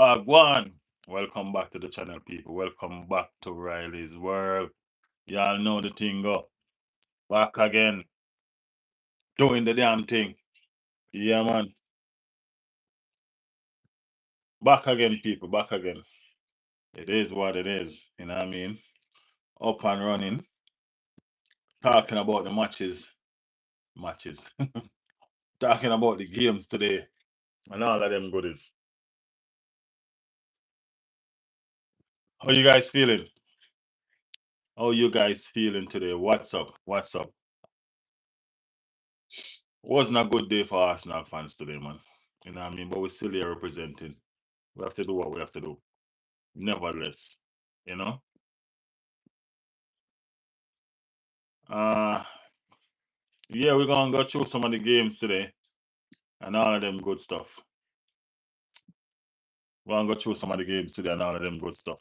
One. Welcome back to the channel, people. Welcome back to Riley's World. Y'all know the thing go. Back again. Doing the damn thing. Yeah, man. Back again, people. Back again. It is what it is. You know what I mean? Up and running. Talking about the matches. Matches. Talking about the games today. And all of them goodies. How you guys feeling? How you guys feeling today? What's up? What's up? Wasn't a good day for Arsenal fans today, man. You know what I mean? But we're still here representing. We have to do what we have to do. Nevertheless, you know. Uh yeah, we're gonna go through some of the games today and all of them good stuff. We're gonna go through some of the games today and all of them good stuff.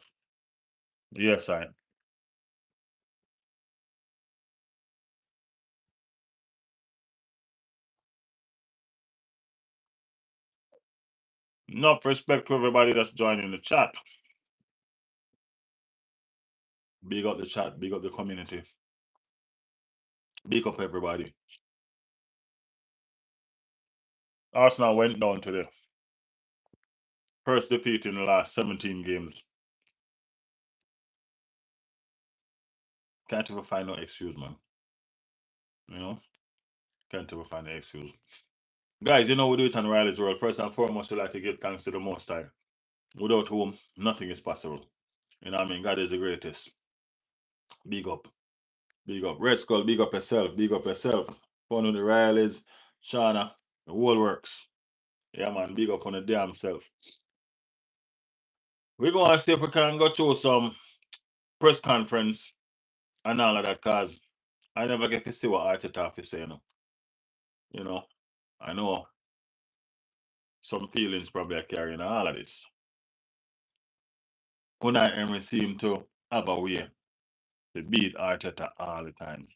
Yes, I. Enough respect to everybody that's joining the chat. Big up the chat, big up the community, big up everybody. Arsenal went down today. First defeat in the last 17 games. Can't even find no excuse, man. You know? Can't even find no excuse. Guys, you know we do it on Riley's World. First and foremost, we like to give thanks to the Most High, without whom nothing is possible. You know what I mean? God is the greatest. Big up. Big up. Red Skull, big up yourself. Big up yourself. Fun with the Rileys, Shauna, the whole works. Yeah, man. Big up on the damn self. We're going to see if we can go through some press conference and all of that, because I never get to see what Arteta is saying. You know, I know some feelings probably are carrying all of this. Unai Emery seem to have a way to beat Arteta all the time.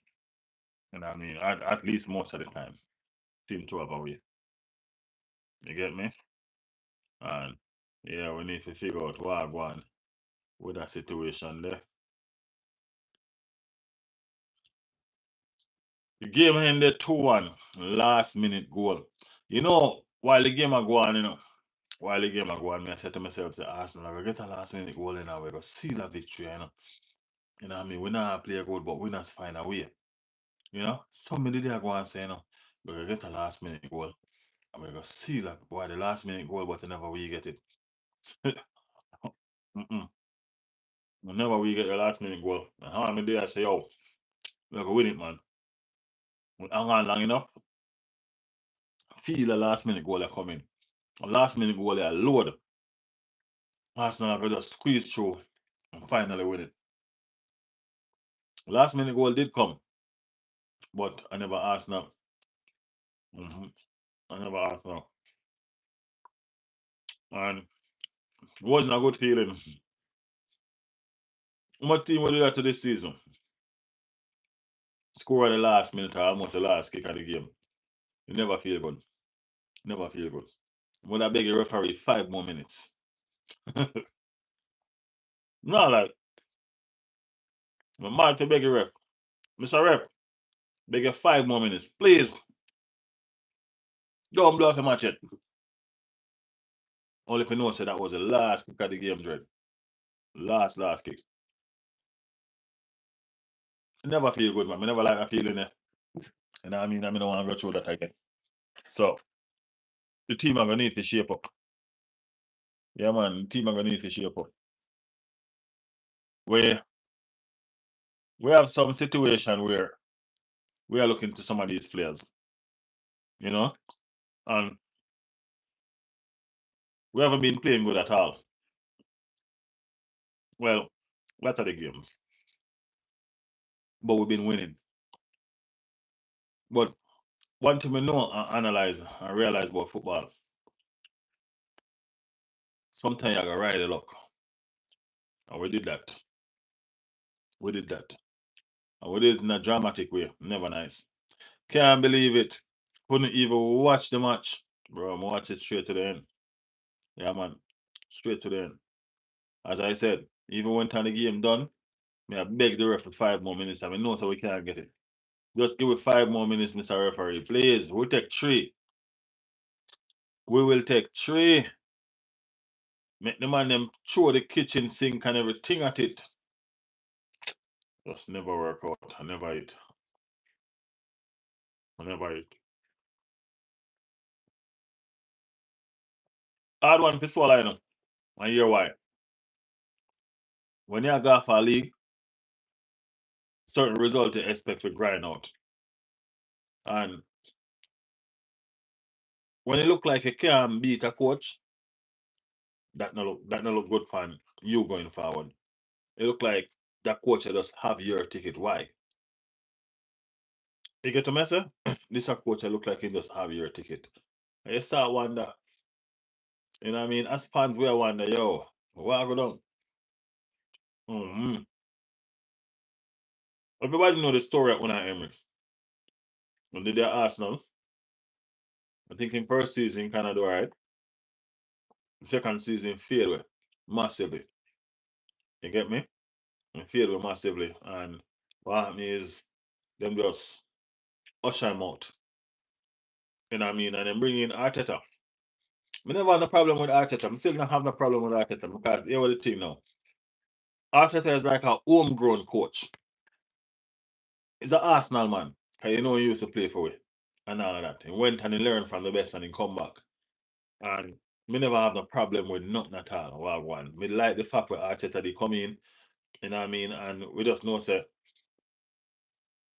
You know what I mean? At least most of the time. Seem to have a way. You get me? And yeah, we need to figure out what going with that situation there. The game ended 2-1, last minute goal. You know, while the game are going, while the game are going, I said to myself, say, Arsenal, we get a last minute goal and we're going to seal a victory, You know what I mean? We not play good, but we not find a way. You know, somebody there go and say, we're going to get a last minute goal and we're going to seal a, boy, the last minute goal, but never we get it. Mm-mm. Whenever we get the last minute goal, and how many days I say, yo, we're going to win it, man. We hang on long enough, feel the last minute goal are coming. The last minute goal are load. Arsenal have just squeeze through and finally win it. Last minute goal did come, but I never Arsenal. I never Arsenal. And it wasn't a good feeling. My team will do that to this season. Score at the last minute or almost the last kick of the game. You never feel good. Never feel good. Would I beg a referee 5 more minutes? No, like, I'm mad to beg a ref. Mr. Ref, beg you 5 more minutes. Please. Don't blow off the match yet. Only if you know say that was the last kick of the game, Dread. Last kick. Never feel good, man. I never like that feeling there. You know what I mean? I don't want to go through that again. So the team are gonna need to shape up. Yeah, man, the team are gonna need to shape up. Where we have some situation where we are looking to some of these players, you know, and we haven't been playing good at all. Well, what are the games? But we've been winning. But one thing we know and analyze and realize about football, sometimes you gotta ride the luck. And we did that. We did that. And we did it in a dramatic way. Never nice. Can't believe it. Couldn't even watch the match. Bro, I'm watch it straight to the end. Yeah, man. Straight to the end. As I said, even when time the game done, me I beg the ref for 5 more minutes. I mean, no, so we can't get it. Just give it 5 more minutes, Mr. Referee. Please, we'll take 3. We will take 3. Make the man them throw the kitchen sink and everything at it. Just never work out. I never eat. I never eat. Hard one for swallow, you know. And hear why. When you go for a league, certain result you expect to grind out. And when it look like you can't beat a coach, that no look good for you going forward. It look like that coach just have your ticket. Why? You get a message? This a coach look like he just have your ticket. And you start wonder. You know what I mean? As fans, we wonder, yo, what go down? Everybody know the story of Unai Emery. When they did Arsenal, I think in first season kind of do alright. Second season failed with massively. You get me? And failed with massively. And what happened is them just usher him out. You know what I mean? And then bring in Arteta. I never had no problem with Arteta. I'm still not have no problem with Arteta because here what the thing now. Arteta is like a homegrown coach. He's an Arsenal man. You know he used to play for it and all of that. He went and he learned from the best and he come back. And me never have no problem with nothing at all. One. Me like the fact that Arteta they come in, you know what I mean, and we just know say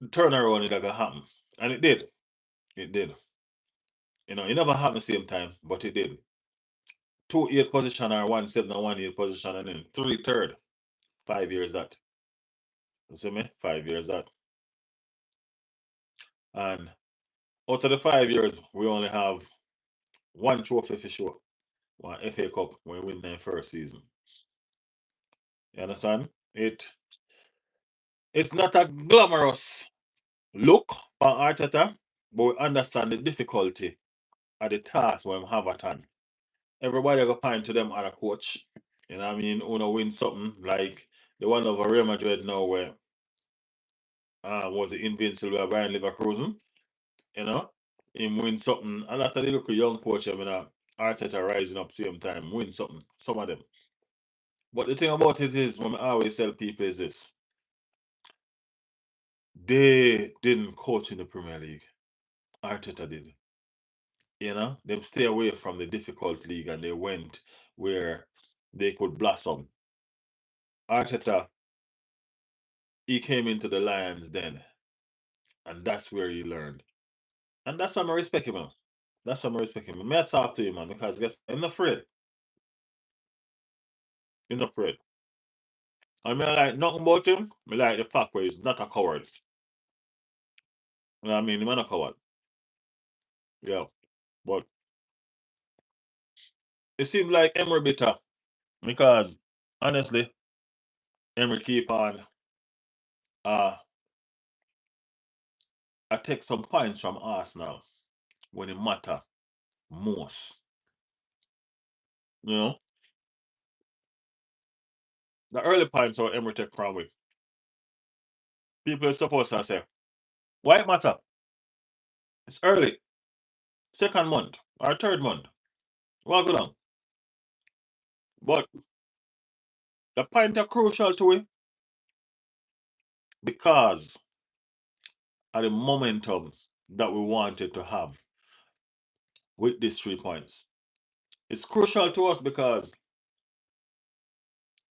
the turnaround is gonna happen. And it did. It did. You know, it never happened the same time, but it did. 2 8 position or 1 7 and 1 8 position and then 3 third. 5 years that. You see me? 5 years that. And out of the 5 years, we only have one trophy for sure. One FA Cup when we win the first season. You understand? It's not a glamorous look for Arteta, but we understand the difficulty of the task when we have at hand. Everybody go point to them other coach. You know what I mean? Uno win something like the one over Real Madrid now where was it invincible by Brian Leverkusen, you know? Him win something. A lot of the little young coach, I mean, Arteta rising up same time, win something. Some of them. But the thing about it is, when I always tell people is this. They didn't coach in the Premier League. Arteta did. You know, them stay away from the difficult league and they went where they could blossom. Arteta, he came into the Lions then, and that's where he learned. And that's why I respect him. That's why I respect him. May I talk to him, man, because guess I'm not afraid. I'm not afraid. I mean, I like nothing about him. I like the fact where he's not a coward. You know what I mean? He's not a coward. Yeah. But it seemed like Emery bitter because honestly, Emery keep on I take some points from Arsenal when it matter most. You know? The early points are Emery take from we. People are supposed to say, why it matter? It's early. Second month or third month. Well good on. But the point are crucial to it because of the momentum that we wanted to have with these 3 points. It's crucial to us because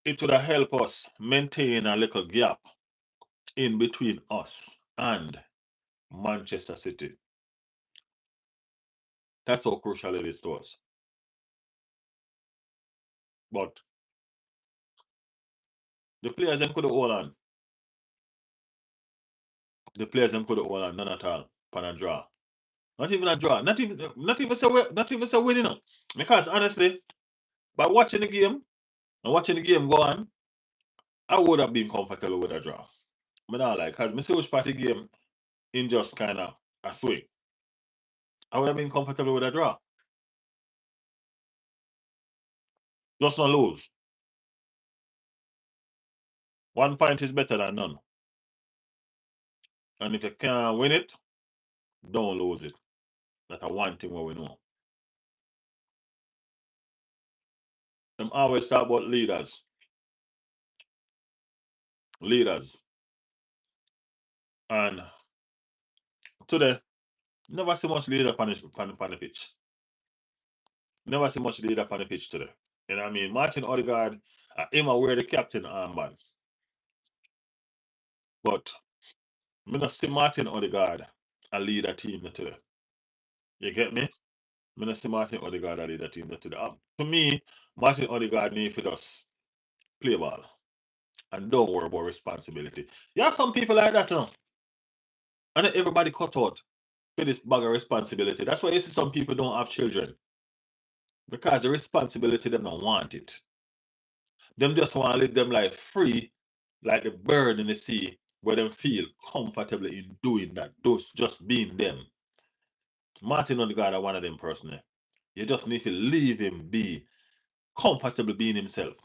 it would help us maintain a little gap in between us and Manchester City. That's how crucial it is to us. But the players them could hold on. The players them could hold on, none at all. Pan a draw. Not even a draw. Not even say winning up. Because honestly, by watching the game and watching the game go on, I would have been comfortable with a draw. But not like because I see which party game in just kinda a swing. I would have been comfortable with a draw. Just not lose. 1 point is better than none. And if you can't win it, don't lose it. That's one thing what we know. Them always talk about leaders. Leaders. And today, never see much leader on the pitch. Never see much leader on the pitch today. You know what I mean? Martin Odegaard, him wear the captain armband. But I don't see Martin Odegaard a lead a team today. You get me? I don't see Martin Odegaard a lead a team today. To me, Martin Odegaard need for just play ball. And don't worry about responsibility. You have some people like that, you know. And everybody cut out for this bag of responsibility. That's why you see some people don't have children. Because the responsibility, them don't want it. Them just want to live them life free, like the bird in the sea, where them feel comfortable in doing that. Those just being them. Martin Odegaard are one of them personally. You just need to leave him be comfortable being himself.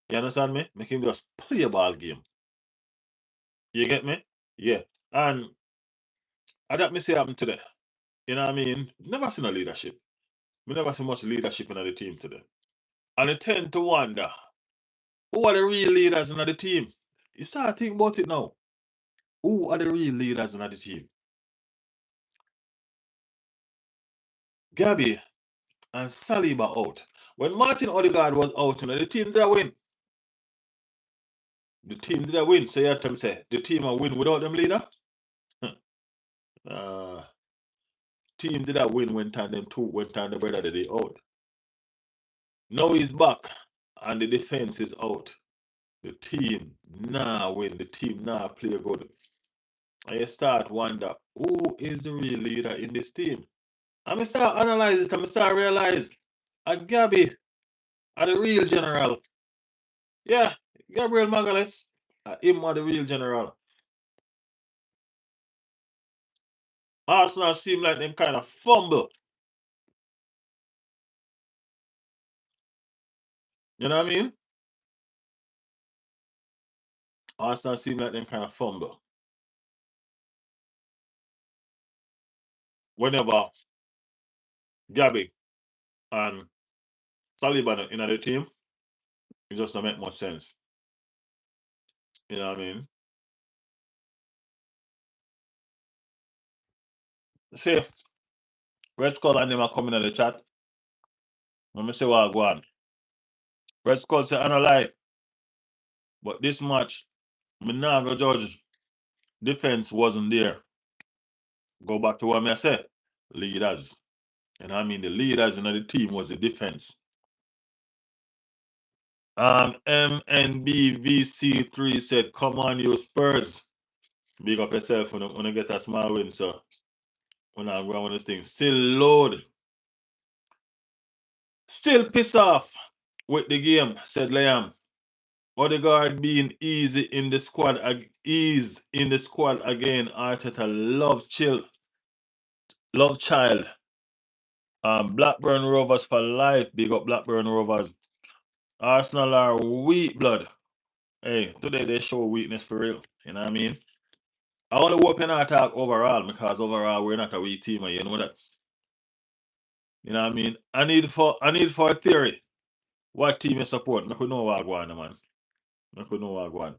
You understand me? Make him just play a ball game. You get me? Yeah. And that me say happen today. You know what I mean? Never seen a leadership. We never see much leadership in the team today. And I tend to wonder, who are the real leaders in the team? You start thinking about it now. Who are the real leaders in the team? Gabby and Saliba out. When Martin Odegaard was out, the team did win. The team did win. So you have to say, the team will win without them leader? Team did win when time them two went time the brother they out. Now he's back and the defense is out. The team nah win. The team nah play good. And you start wonder, who is the real leader in this team? And I start analyze it and I start realize Gabby are the real general. Yeah, Gabriel Magalhaes, him are the real general. Arsenal seem like them kind of fumble. You know what I mean? Arsenal seem like them kind of fumble. Whenever Gabby and Saliba in the team, it just don't make much sense. You know what I mean? See, Red Skull and them are coming in the chat. Let me say what I go on. Red Skull say, I don't lie. But this match, me nah go judge. Defense wasn't there. Go back to what me I say. Leaders. And I mean the leaders in the team was the defense. MNBVC3 said, come on, you Spurs. Big up yourself when you get a small win, so when I go on this thing. Still load. Still piss off with the game, said Liam. Odegaard being easy in the squad, ease in the squad again. Arteta love chill, love child. Blackburn Rovers for life. Big up Blackburn Rovers. Arsenal are weak blood. Hey, today they show weakness for real. You know what I mean? I only hope you're not talk overall because overall we're not a weak team, and you know that. You know what I mean? I need for a theory. What team you support? Make we know what I go on, man. Make we know what I go on.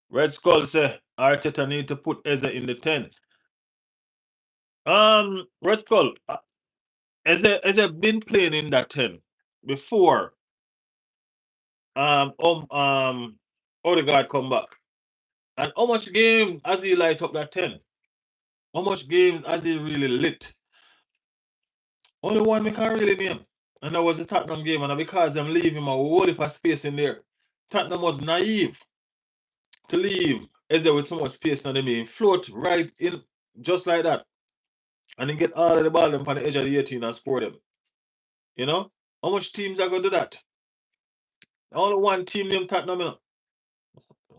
Red Skull say Arteta need to put Eze in the 10. Red Skull, Eze been playing in that 10 before Odegaard come back. And how much games has he light up that 10? How much games has he really lit? Only one we can really name. And that was the Tottenham game. And because them leave him a whole heap of space in there. Tottenham was naive to leave Eze with so much space on the main. Float right in just like that. And then get all of the ball them from the edge of the 18 and score them. You know? How much teams are going to do that? Only one team named Tottenham, you know?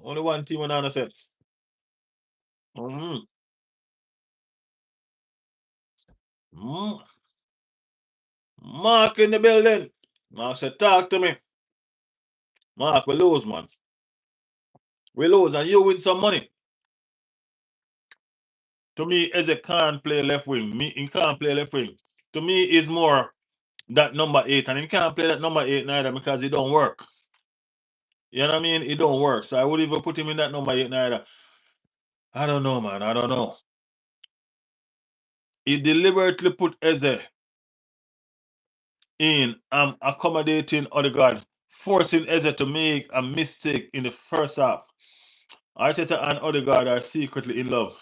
Only one team with no sense. Mm-hmm. Mark in the building. Mark said, talk to me. Mark, we lose, man. We lose and you win some money. To me, Eze can't play left wing. He can't play left wing. To me, is more that number 8, and he can't play that number 8 neither because it don't work. You know what I mean? It don't work. So I would even put him in that number 8 neither. I don't know, man. I don't know. He deliberately put Eze in accommodating Odegaard, forcing Eze to make a mistake in the first half. Arteta and Odegaard are secretly in love.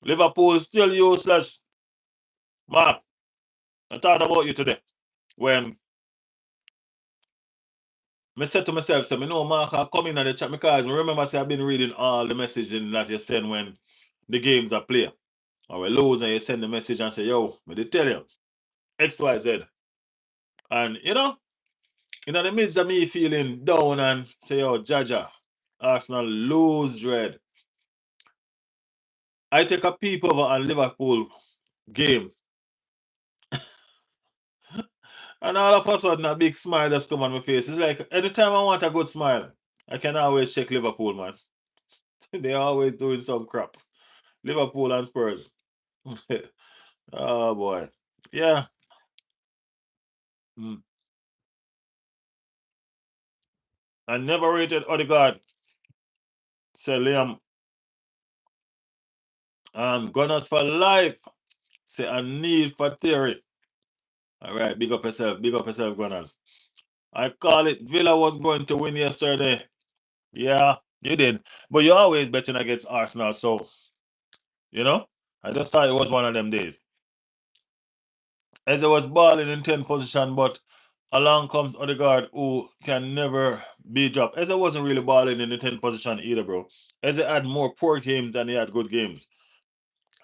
Liverpool still useless. Mark, I thought about you today when I said to myself, so, Mark, I'll come in and the chat because I remember I've been reading all the messaging that you send when the games are played. Or we lose and you send the message and say, yo, me they tell you, XYZ. And in the midst of me feeling down and say, yo, Jaja, Arsenal lose dread. I take a peep over on Liverpool game. And all of a sudden a big smile just come on my face. It's like anytime I want a good smile, I can always check Liverpool, man. They're always doing some crap. Liverpool and Spurs. Oh boy. Yeah. Mm. I never rated Odegaard. Say Liam. Gunners for life. Say a need for theory. All right, big up yourself, Gunners. I call it Villa was going to win yesterday. Yeah, you did. But you're always betting against Arsenal, so I just thought it was one of them days. As I was balling in 10th position, but along comes Odegaard, who can never be dropped. As I wasn't really balling in the 10th position either, bro. As I had more poor games than he had good games.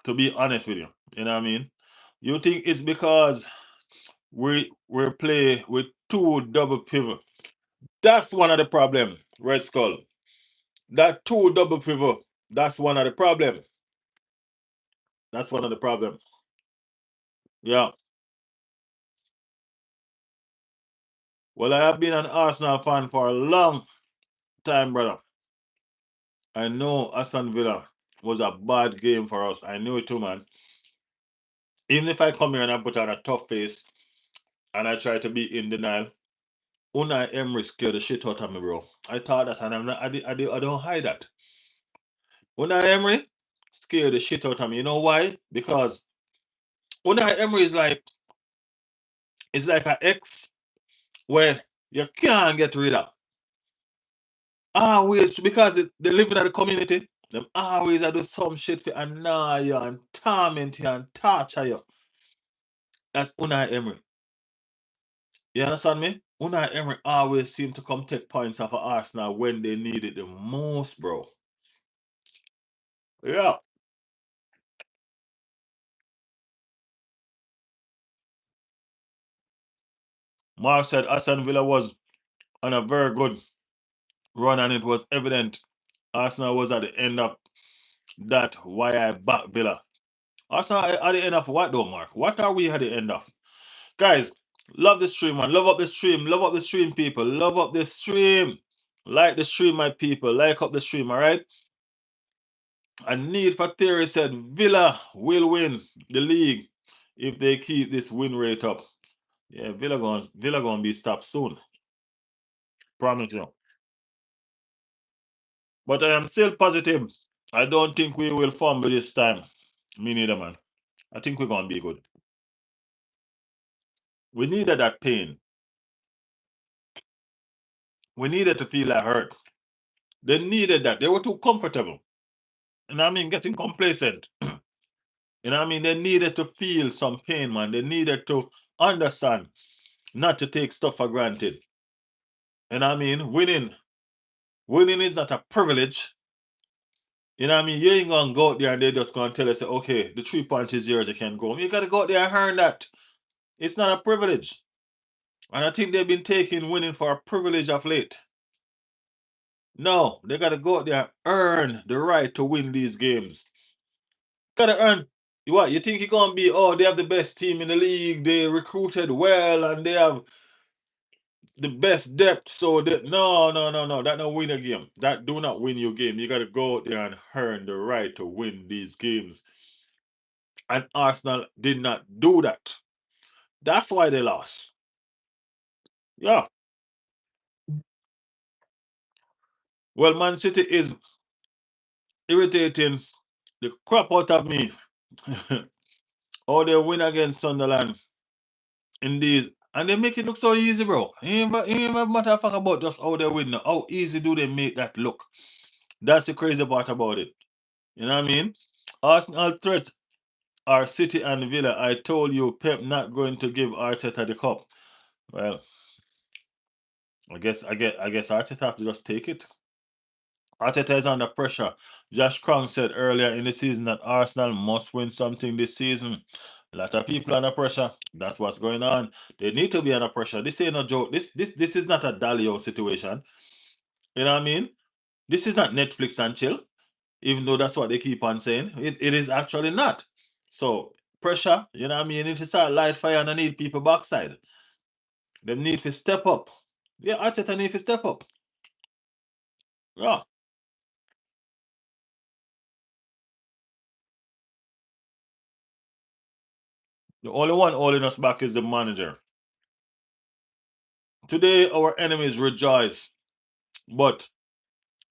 To be honest with you. You know what I mean? You think it's because we play with two double pivot. That's one of the problem, Red Skull. That two double pivot, that's one of the problem. That's one of the problem. Yeah. Well, I have been an Arsenal fan for a long time, brother. I know Aston Villa was a bad game for us. I knew it too, man. Even if I come here and I put on a tough face and I try to be in denial, Unai Emery scared the shit out of me, bro. I thought that, and I don't hide that. Unai Emery scared the shit out of me. You know why? Because Unai Emery is like an ex where you can't get rid of. Always because they live in the community. Them always do some shit for annoy you and torment you and torture you. That's Unai Emery. You understand me? Unai Emery always seem to come take points off of Arsenal when they need it the most, bro. Yeah. Mark said Aston Villa was on a very good run and it was evident Arsenal was at the end of that why I back Villa. Arsenal at the end of what though, Mark? What are we at the end of? Guys, love the stream, man. Love up the stream. Love up the stream, people. Love up the stream. Like the stream, my people. Like up the stream, all right? A need for theory said Villa will win the league if they keep this win rate up. Yeah, Villa gonna be stopped soon. Promise you. But I am still positive. I don't think we will fumble this time. Me neither, man. I think we're gonna be good. We needed that pain. We needed to feel that hurt. They needed that. They were too comfortable. And I mean, getting complacent. You know what I mean? They needed to feel some pain, man. They needed to understand not to take stuff for granted. You know what I mean? Winning is not a privilege. You know what I mean? You ain't gonna go out there and they just gonna tell us, okay, the 3 point is yours, you can go. You gotta go out there and earn that. It's not a privilege. And I think they've been taking winning for a privilege of late. No, they gotta go out there and earn the right to win these games. Gotta earn. What you think you're gonna be? Oh, they have the best team in the league. They recruited well, and they have the best depth. So that no. That don't win a game. That do not win your game. You got to go out there and earn the right to win these games. And Arsenal did not do that. That's why they lost. Yeah. Well, Man City is irritating the crap out of me. Oh, they win against Sunderland in these, and they make it look so easy, bro. It ain't even matter of fact about just how they win. How easy do they make that look? That's the crazy part about it. You know what I mean? Arsenal threat are City and Villa. I told you Pep not going to give Arteta the cup. Well, I guess Arteta have to just take it. Arteta is under pressure. Josh Kroenke said earlier in the season that Arsenal must win something this season. A lot of people under pressure. That's what's going on. They need to be under pressure. This ain't no joke. This is not a Dalio situation. You know what I mean? This is not Netflix and chill, even though that's what they keep on saying. It is actually not. So pressure, you know what I mean? You need to start light fire and I need people backside. They need to step up. Yeah, Arteta need to step up. Yeah. The only one holding us back is the manager. Today our enemies rejoice, but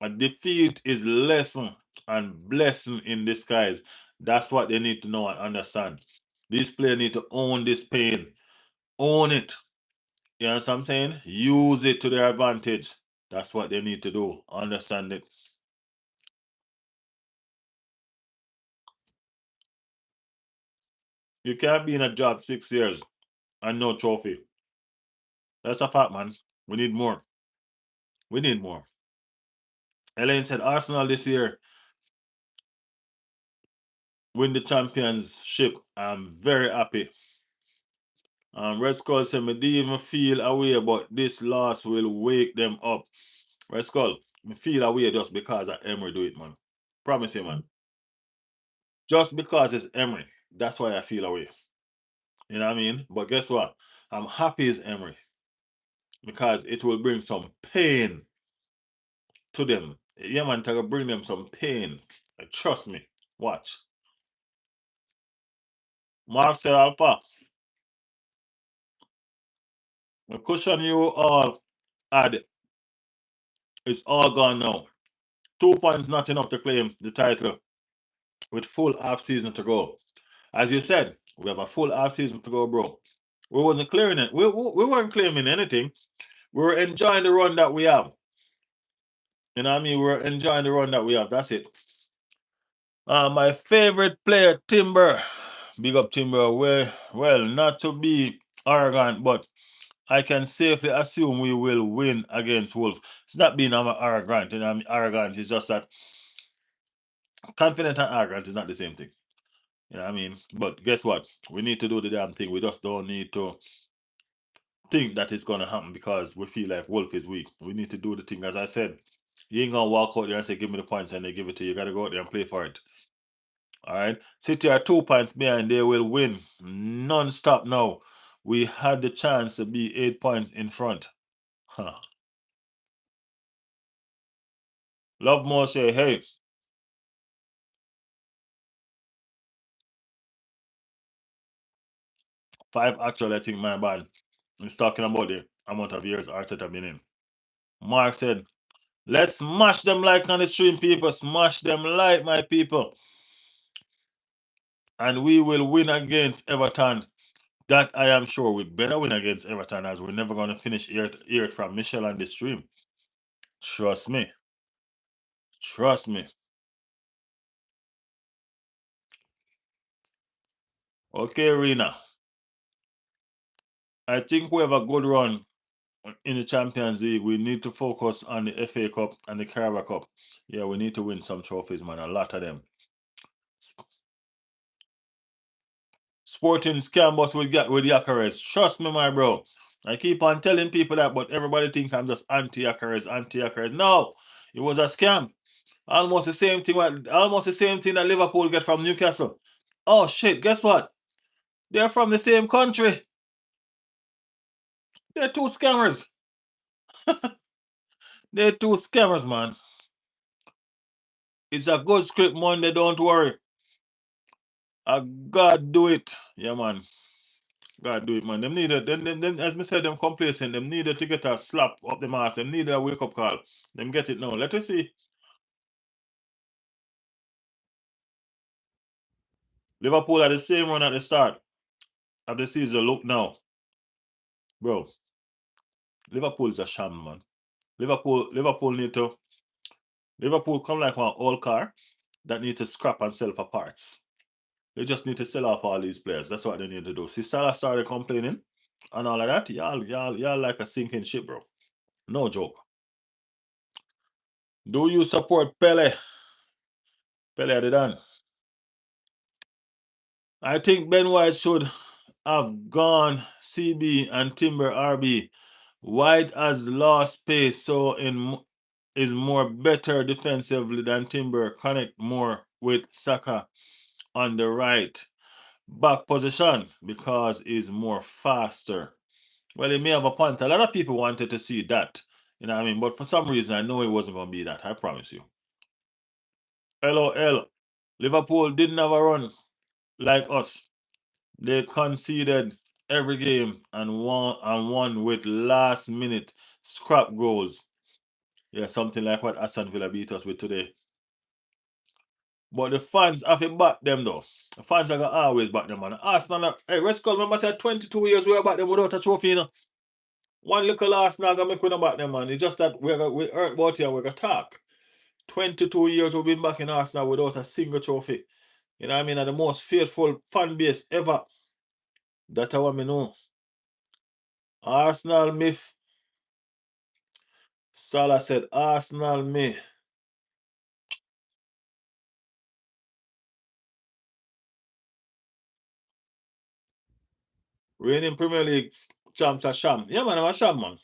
a defeat is lesson and blessing in disguise. That's what they need to know and understand. These players need to own this pain. Own it. You know what I'm saying? Use it to their advantage. That's what they need to do. Understand it. You can't be in a job 6 years and no trophy. That's a fact, man. We need more. We need more. Elaine said Arsenal this year win the championship. I'm very happy. Red Skull said, me didn't even feel away, but this loss will wake them up. Red Skull, me feel away just because of Emery do it, man. Promise you, man. Just because it's Emery. That's why I feel away. You know what I mean? But guess what? I'm happy it's Emery because it will bring some pain to them. Yeah, man, to bring them some pain. Like, trust me. Watch. Mark said, Alpha, the cushion you all had is all gone now. 2 points not enough to claim the title with full half season to go. As you said, we have a full half season to go, bro. We wasn't clearing it. We weren't claiming anything. We were enjoying the run that we have. You know what I mean? We were enjoying the run that we have. That's it. My favorite player, Timber. Big up Timber. Well, not to be arrogant, but I can safely assume we will win against Wolves. It's not being arrogant. You know what I mean? Arrogant. It's just that confident and arrogant is not the same thing. You know what I mean? But guess what? We need to do the damn thing. We just don't need to think that it's gonna happen because we feel like Wolf is weak. We need to do the thing. As I said, you ain't gonna walk out there and say, give me the points and they give it to you. You gotta go out there and play for it. All right. City are 2 points behind. They will win non-stop now. We had the chance to be 8 points in front. Huh. Love more say, hey, 5 actually, I think my bad. He's talking about the amount of years Arteta been in. Mark said, let's smash them like on the stream, people. Smash them like my people. And we will win against Everton. That I am sure we better win against Everton as we're never going to finish hear it from Michelle on the stream. Trust me. Trust me. Okay, Rena. I think we have a good run in the Champions League. We need to focus on the FA Cup and the Carabao Cup. Yeah, we need to win some trophies, man. A lot of them. Sporting scam bus with Yakares. Trust me, my bro. I keep on telling people that, but everybody think I'm just anti-Yakares, anti-Yakares. No, it was a scam. Almost the same thing. Almost the same thing that Liverpool get from Newcastle. Oh shit, guess what? They're from the same country. They're two scammers. They're two scammers, man. It's a good script, Monday, don't worry. I God do it. Yeah, man. God do it, man. Them needed, then as me said, them complacent. Them needed to get a slap up the ass. Them needed a wake up call. Them get it now. Let us see. Liverpool had the same run at the start of the season. Look now, bro. Liverpool is a sham, man. Liverpool need to. Liverpool come like one old car that need to scrap and sell for parts. They just need to sell off all these players. That's what they need to do. See, Salah started complaining and all of that. Y'all like a sinking ship, bro. No joke. Do you support Pele? Pele had it done. I think Ben White should have gone CB and Timber RB. White has lost pace, so is more better defensively than Timber. Connect more with Saka on the right back position because he's more faster. Well, he may have a point. A lot of people wanted to see that. You know what I mean? But for some reason, I know it wasn't going to be that. I promise you. LOL. Liverpool didn't have a run like us. They conceded every game and won with last minute scrap goals. Yeah, something like what Aston Villa beat us with today. But the fans have to back them though. The fans are gonna always back them, man. Arsenal, hey, Red Skull, remember I said 22 years we were back them without a trophy, you know. One little Arsenal gonna make we not back them, man. It's just that we hurt about here, we're gonna talk. 22 years we've been back in Arsenal without a single trophy. You know what I mean? And the most faithful fan base ever. That's what I know. Arsenal myth. Salah said Arsenal me. Reigning Premier League champs are sham. Yeah, man, I'm a sham, man.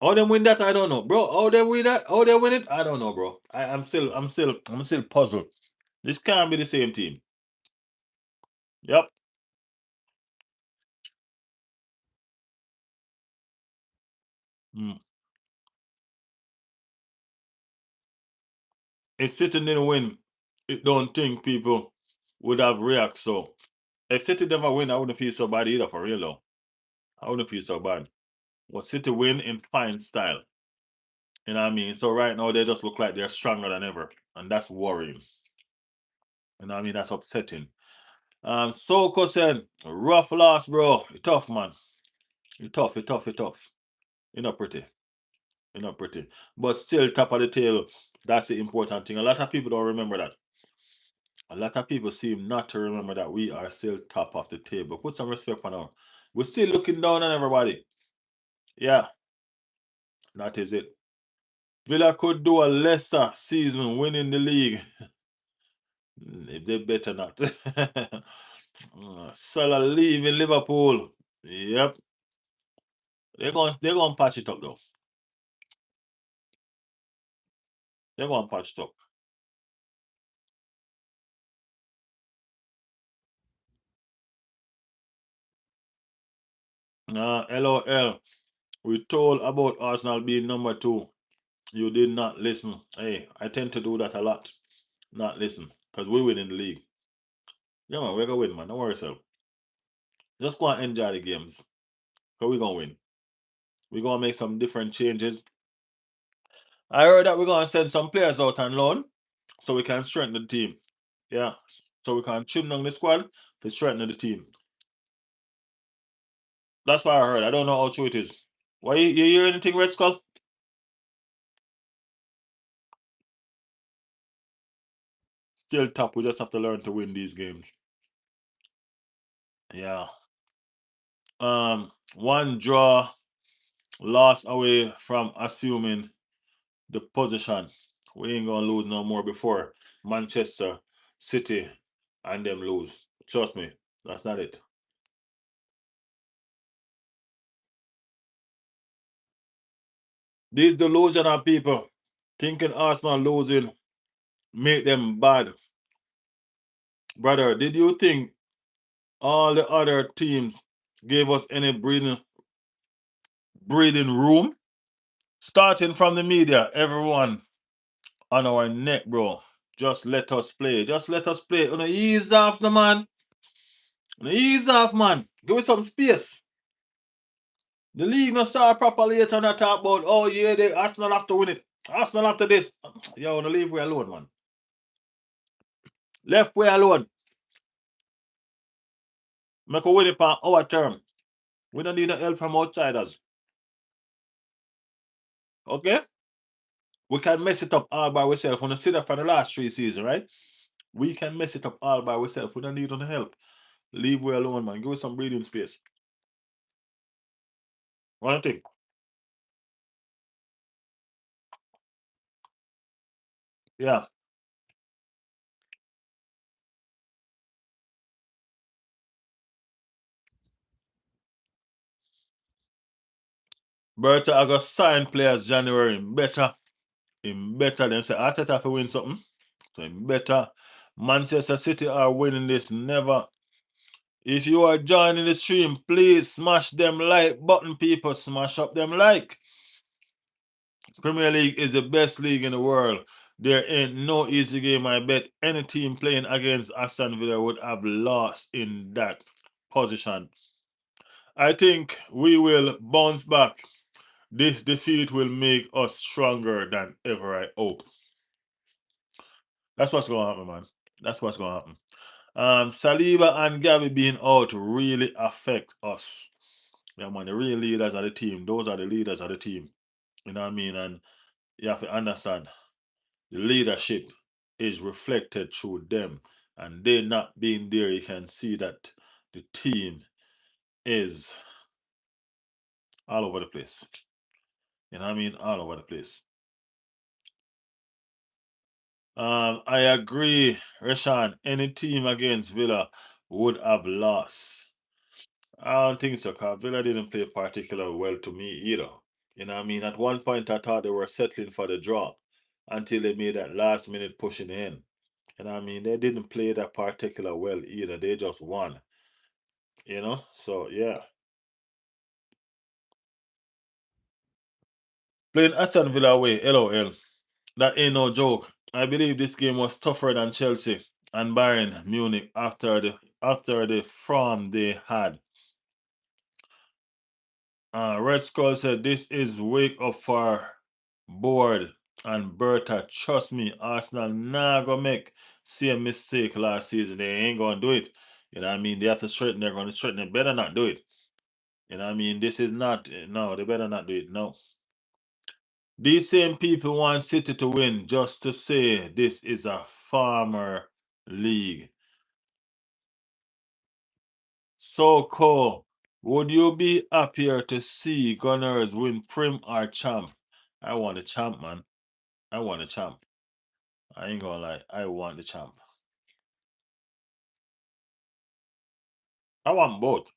How them win that? I don't know, bro. How they win that? How they win it? I don't know, bro. I'm still puzzled. This can't be the same team. Yep. Mm. If City didn't win, it don't think people would have react. So if City never win, I wouldn't feel so bad either, for real though. I wouldn't feel so bad. But City win in fine style. You know what I mean? So right now they just look like they're stronger than ever. And that's worrying. You know what I mean? That's upsetting. Soko said, rough loss, bro. You tough, man. You tough, you tough, you tough. You're not pretty. You're not pretty. But still top of the tail. That's the important thing. A lot of people don't remember that. A lot of people seem not to remember that we are still top of the table. Put some respect on our. We're still looking down on everybody. Yeah, that is it. Villa could do a lesser season winning the league. If they better not. Salah leaving Liverpool. Yep. They're gonna patch it up though. They're gonna patch it up. LOL. We told about Arsenal being number two. You did not listen. Hey, I tend to do that a lot. Not listen. Because we win in the league. Yeah, man, we're gonna win, man. Don't worry yourself. Just go and enjoy the games. Because we're gonna win. We're gonna make some different changes. I heard that we're gonna send some players out on loan so we can strengthen the team. Yeah. So we can trim down the squad to strengthen the team. That's what I heard. I don't know how true it is. Why you hear anything, Red Skull? Still top. We just have to learn to win these games. Yeah. One draw lost away from assuming the position. We ain't gonna lose no more before Manchester City and them lose. Trust me, that's not it. These delusional people thinking Arsenal losing make them bad. Brother, did you think all the other teams gave us any breathing room? Starting from the media, everyone on our neck, bro. Just let us play. Just let us play. Ease off the man. Ease off, man. Give us some space. The league not start properly yet and I talk about, oh yeah, they Arsenal have to win it. Arsenal after this. Yo, no leave we alone, man. Left way alone. Make a win it on our term. We don't need no help from outsiders. Okay? We can mess it up all by ourselves. When I see that for the last 3 seasons, right? We can mess it up all by ourselves. We don't need no help. Leave we alone, man. Give us some breathing space. One thing. Yeah. Berta, I got sign players January. Better than say Arteta to win something. So better. Manchester City are winning this. Never. If you are joining the stream, please smash them like button, people. Smash up them like. Premier League is the best league in the world. There ain't no easy game. I bet any team playing against Aston Villa would have lost in that position. I think we will bounce back. This defeat will make us stronger than ever, I hope. That's what's going to happen, man. That's what's going to happen. Saliba and Gabby being out really affect us. Yeah, man, the real leaders of the team. Those are the leaders of the team. You know what I mean? And you have to understand the leadership is reflected through them. And they not being there, you can see that the team is all over the place. You know what I mean? All over the place. I agree, Rashan. Any team against Villa would have lost. I don't think so, because Villa didn't play particularly well to me either. You know what I mean? At one point, I thought they were settling for the draw until they made that last minute pushing in. You know what I mean? They didn't play that particular well either. They just won. You know? So, yeah. Playing Aston Villa away, LOL. That ain't no joke. I believe this game was tougher than Chelsea and Bayern Munich after the form they had. Red Skull said this is wake up for board and Berta. Trust me, Arsenal not gonna make same mistake last season. They ain't gonna do it. You know what I mean? They have to straighten. They're gonna straighten. They better not do it. You know what I mean? This is not no. They better not do it. No. These same people want City to win just to say this is a farmer league. So cool. Would you be happier to see Gunners win Prim or Champ? I want a champ, man. I want a champ. I ain't gonna lie. I want the champ. I want both,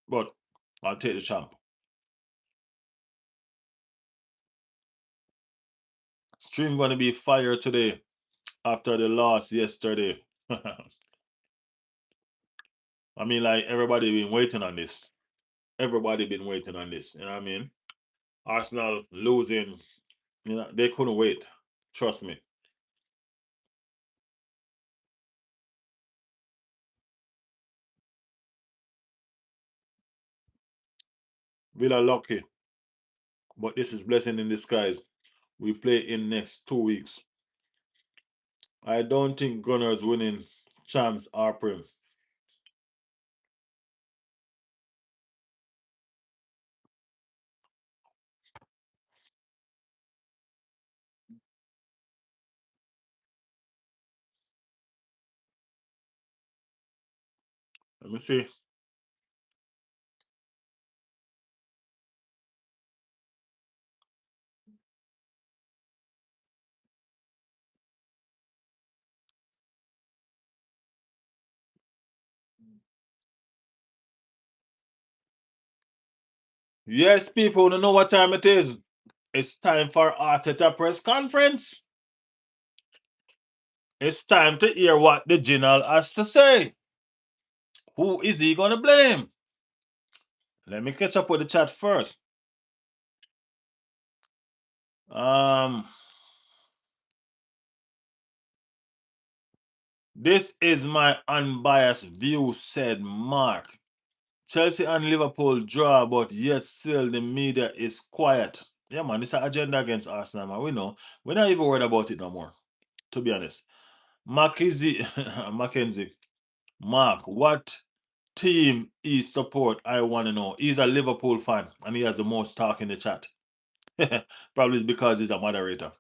but I'll take the champ. Stream gonna be fire today after the loss yesterday. I mean, like everybody been waiting on this. Everybody been waiting on this. You know what I mean? Arsenal losing. You know they couldn't wait. Trust me. Villa lucky, but this is blessing in disguise. We play in next 2 weeks. I don't think Gunners winning champs are prim. Let me see. Yes, people don't know what time it is. It's time for Arteta press conference. It's time to hear what the general has to say. Who is he gonna blame? Let me catch up with the chat first. Um, this is my unbiased view, said Mark. Chelsea and Liverpool draw, but yet still the media is quiet. Yeah, man, it's an agenda against Arsenal, man. We know. We're not even worried about it no more, to be honest. Mackenzie, Mark, what team he support? I want to know. He's a Liverpool fan, and he has the most talk in the chat. Probably it's because he's a moderator.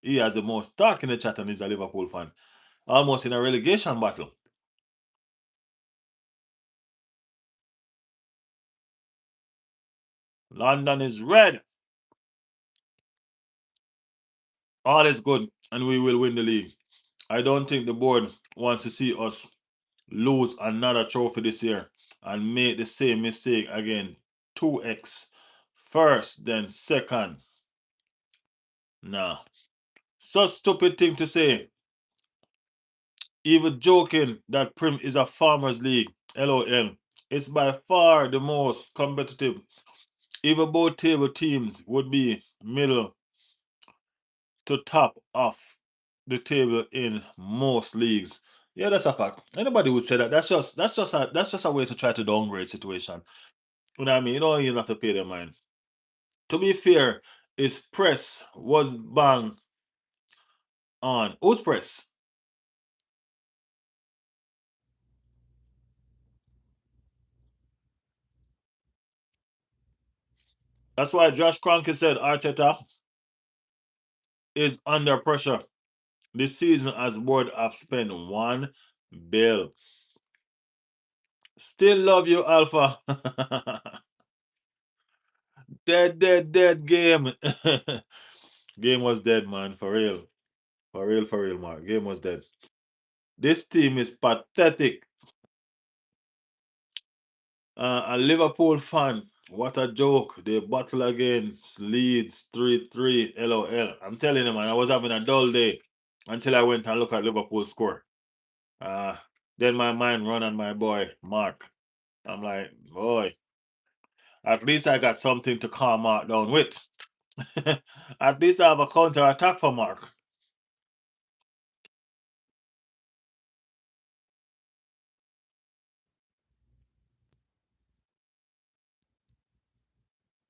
He has the most talk in the chat, and he's a Liverpool fan. Almost in a relegation battle. London is red. All is good, and we will win the league. I don't think the board wants to see us lose another trophy this year and make the same mistake again. 2x. First, then second. Nah. Such stupid thing to say. Even joking that Prim is a farmers league. LOL. It's by far the most competitive. Even both table teams would be middle to top of the table in most leagues. Yeah, that's a fact. Anybody would say that. That's just a way to try to downgrade situation. You know what I mean? You don't even have to pay their mind. To be fair, his press was bang on. Who's press? That's why Josh Kroenke said Arteta is under pressure. This season as board have spent 1 bill. Still love you, Alpha. Dead game. Game was dead, man. For real. For real, Mark. Game was dead. This team is pathetic. A Liverpool fan. What a joke. They battle against Leeds 3-3. LOL. I'm telling you, man, I was having a dull day until I went and looked at Liverpool's score. Uh, then my mind run on my boy, Mark. I'm like, boy, at least I got something to calm Mark down with. At least I have a counter attack for Mark.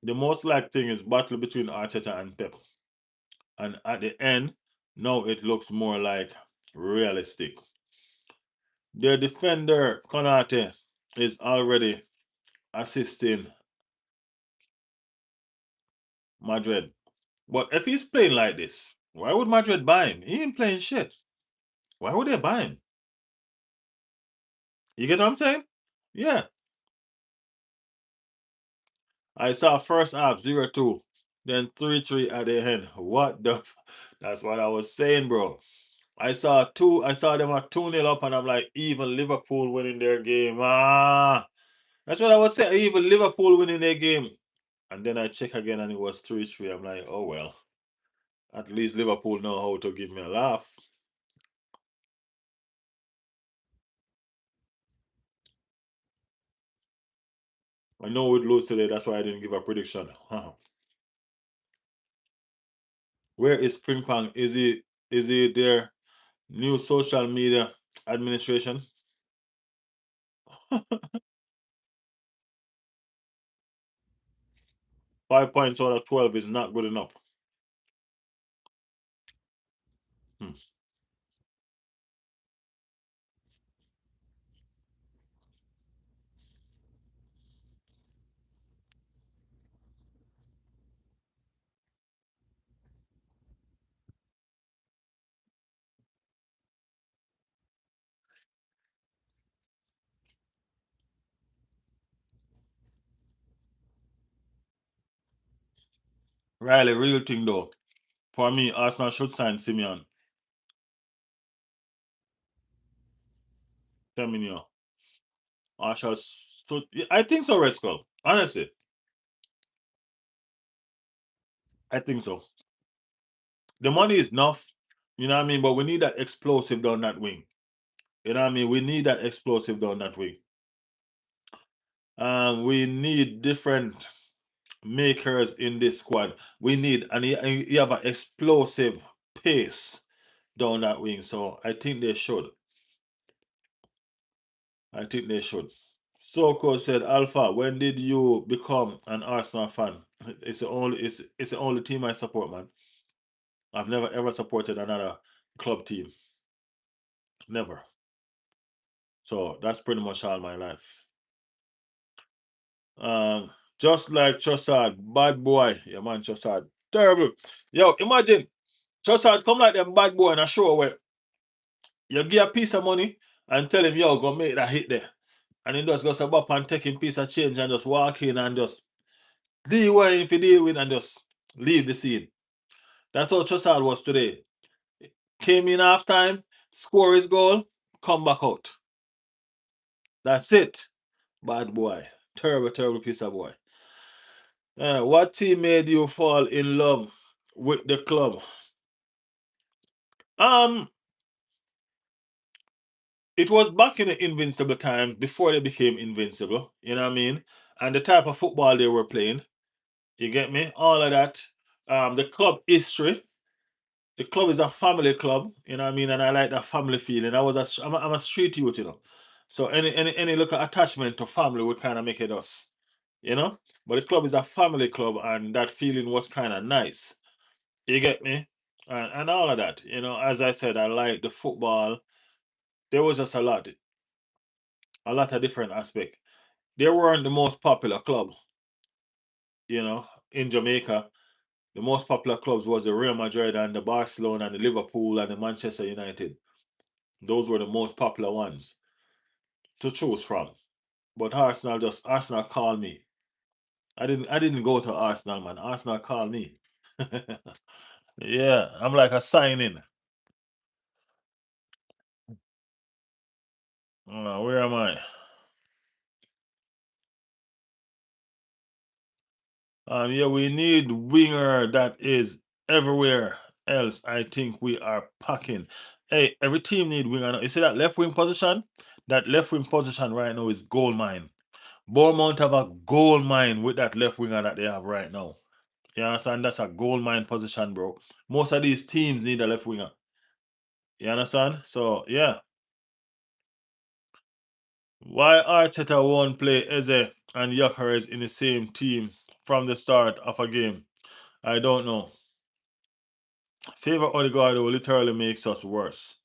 The most likely thing is battle between Arteta and Pep. And at the end, now it looks more like realistic. Their defender, Konate, is already assisting Madrid. But if he's playing like this, why would Madrid buy him? He ain't playing shit. Why would they buy him? You get what I'm saying? Yeah. I saw first half 0-2, then 3-3 at the end. What the? That's what I was saying, bro. I saw them at 2-0 up, and I'm like, even Liverpool winning their game. That's what I was saying. Even Liverpool winning their game. And then I check again and it was 3-3. I'm like, oh well. At least Liverpool know how to give me a laugh. I know we'd lose today, that's why I didn't give a prediction. Where is Ping Pong? Is he their new social media administration? 5 points out of 12 is not good enough. Hmm. Riley, real thing though. For me, Arsenal should sign Simeon. Semenyo. Arsenal so I think so, Red Skull. Honestly, I think so. The money is enough. You know what I mean? But we need that explosive down that wing. You know what I mean? We need that explosive down that wing. We need different makers in this squad. We need, and you have an explosive pace down that wing. So I think they should. I think they should. Soko said, Alpha, when did you become an Arsenal fan? It's the only team I support, man. I've never ever supported another club team. Never. So that's pretty much all my life. Um, just like Trossard, bad boy. Yeah, man, Trossard. Terrible. Yo, imagine Trossard come like them bad boy in a show where you give a piece of money and tell him, yo, go make that hit there. And he just goes up and take him piece of change and just walk in and just deal with him if you deal with and just leave the scene. That's how Trossard was today. Came in half time, score his goal, come back out. That's it. Bad boy. Terrible, terrible piece of boy. What team made you fall in love with the club? Um, it was back in the invincible time before they became invincible. You know what I mean? And the type of football they were playing. You get me? All of that. The club history. The club is a family club. You know what I mean? And I like that family feeling. I'm a street youth, you know. So any look at attachment to family would kind of make it us, you know. But the club is a family club, and that feeling was kind of nice. You get me? And all of that. You know, as I said, I like the football. There was just a lot of different aspect. They weren't the most popular club, you know, in Jamaica. The most popular clubs was the Real Madrid and the Barcelona and the Liverpool and the Manchester United. Those were the most popular ones to choose from. But Arsenal called me. I didn't go to Arsenal, man. Arsenal called me. Yeah, I'm like a sign in. Where am I? Yeah, we need winger that is everywhere else. I think we are packing. Hey, every team need winger. You see that left wing position? That left wing position right now is gold mine. Bournemouth have a gold mine with that left winger that they have right now. You understand? That's a gold mine position, bro. Most of these teams need a left winger. You understand? So yeah. Why Arteta won't play Eze and Gyökeres in the same team from the start of a game? I don't know. Favor Odegaard literally makes us worse.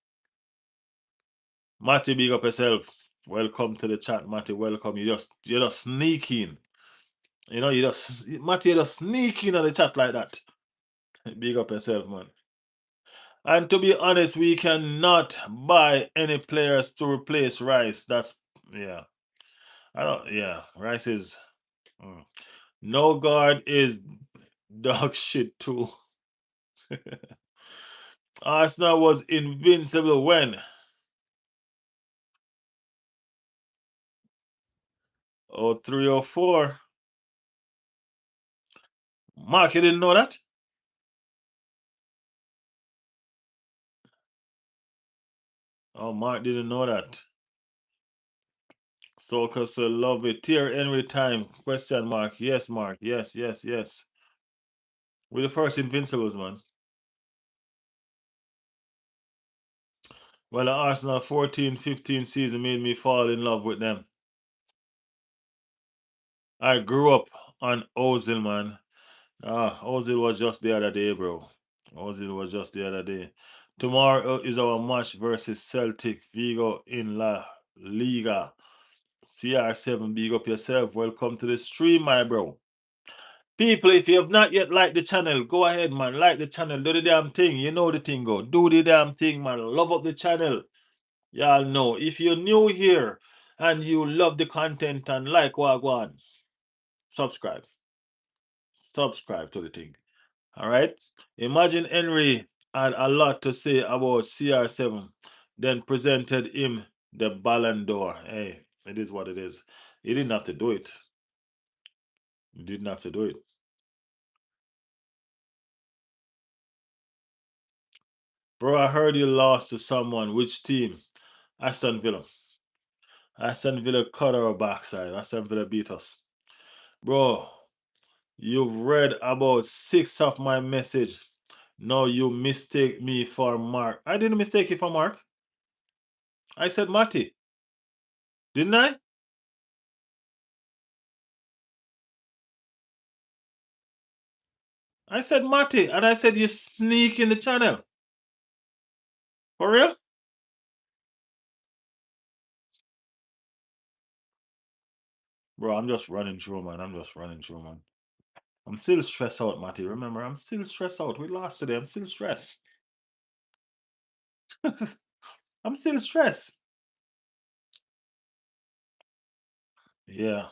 Matty, big up yourself. Welcome to the chat, Matty. Welcome. You just sneaking. You know, Matty, you just sneaking on the chat like that. Big up yourself, man. And to be honest, we cannot buy any players to replace Rice. That's yeah. Rice is no guard is dog shit too. Arsenal was invincible when? Oh, 3 or 4. Mark, you didn't know that? Oh, Mark didn't know that. Soca so love it. Tear Henry time. Question mark. Yes, Mark. Yes, yes, yes. We're the first Invincibles, man. Well, the Arsenal 14-15 season made me fall in love with them. I grew up on Ozil, man. Ozil was just the other day, bro. Ozil was just the other day. Tomorrow is our match versus Celtic Vigo in La Liga. CR7, big up yourself. Welcome to the stream, my bro. People, if you have not yet liked the channel, go ahead, man. Like the channel. Do the damn thing. You know the thing, go. Do the damn thing, man. Love up the channel. Y'all know. If you're new here and you love the content and like Wagwan, subscribe. Subscribe to the thing. All right? Imagine Henry had a lot to say about CR7, then presented him the Ballon d'Or. Hey, it is what it is. He didn't have to do it. He didn't have to do it. Bro, I heard you lost to someone. Which team? Aston Villa. Aston Villa cut our backside. Aston Villa beat us. Bro, you've read about six of my message. No, you mistake me for Mark. I didn't mistake you for Mark. I said Matty. Didn't I? I said Matty, and I said you sneak in the channel. For real? Bro, I'm just running through, man. I'm just running through, man. I'm still stressed out, Matty. Remember, I'm still stressed out. We lost today. I'm still stressed. I'm still stressed. Yeah.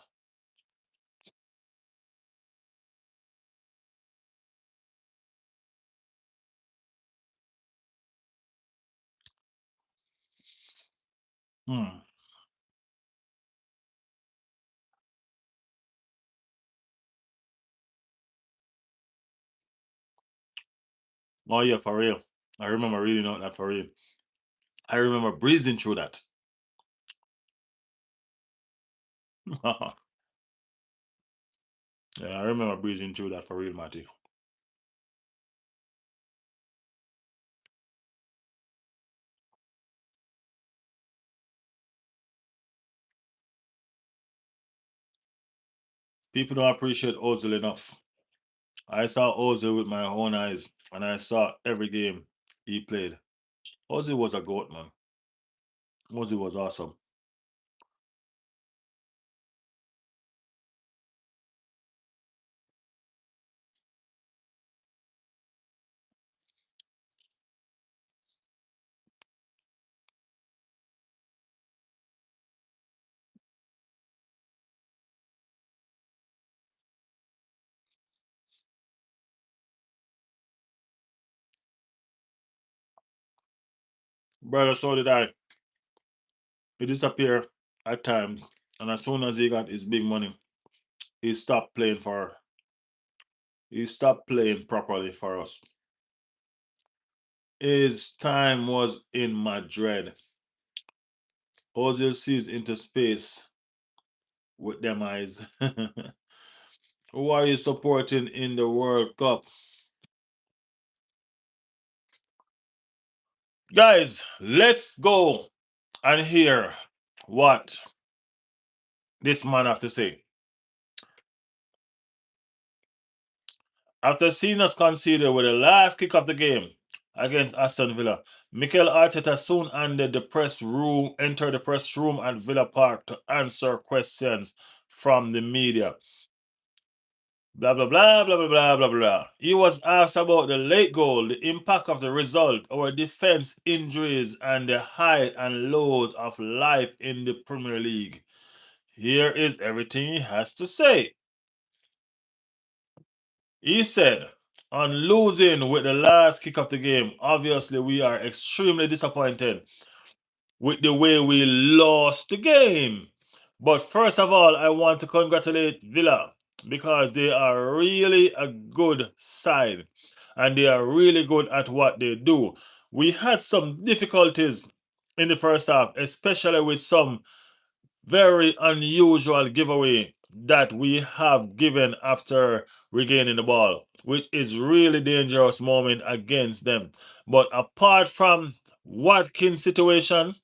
Hmm. Oh yeah, for real. I remember reading out that for real. I remember breezing through that. Yeah, I remember breezing through that for real, Matty. People don't appreciate Ozil enough. I saw Ozil with my own eyes, and I saw every game he played. Ozil was a goat, man. Ozil was awesome. Brother, so did I. He disappeared at times, and as soon as he got his big money, he stopped playing for. He stopped playing properly for us. His time was in Madrid. Ozil sees into space with them eyes. Who are you supporting in the World Cup? Guys, let's go and hear what this man have to say. After seeing us conceded with the last kick of the game against Aston Villa, Mikel Arteta soon entered the press room at Villa Park to answer questions from the media. Blah blah blah blah blah blah blah blah. He was asked about the late goal, the impact of the result, our defense, injuries, and the high and lows of life in the Premier League. Here is everything he has to say. He said, on losing with the last kick of the game, obviously we are extremely disappointed with the way we lost the game. But first of all, I want to congratulate Villa because they are really a good side and they are really good at what they do. We had some difficulties in the first half, especially with some very unusual giveaway that we have given after regaining the ball, which is really dangerous moment against them. But apart from Watkins' situation,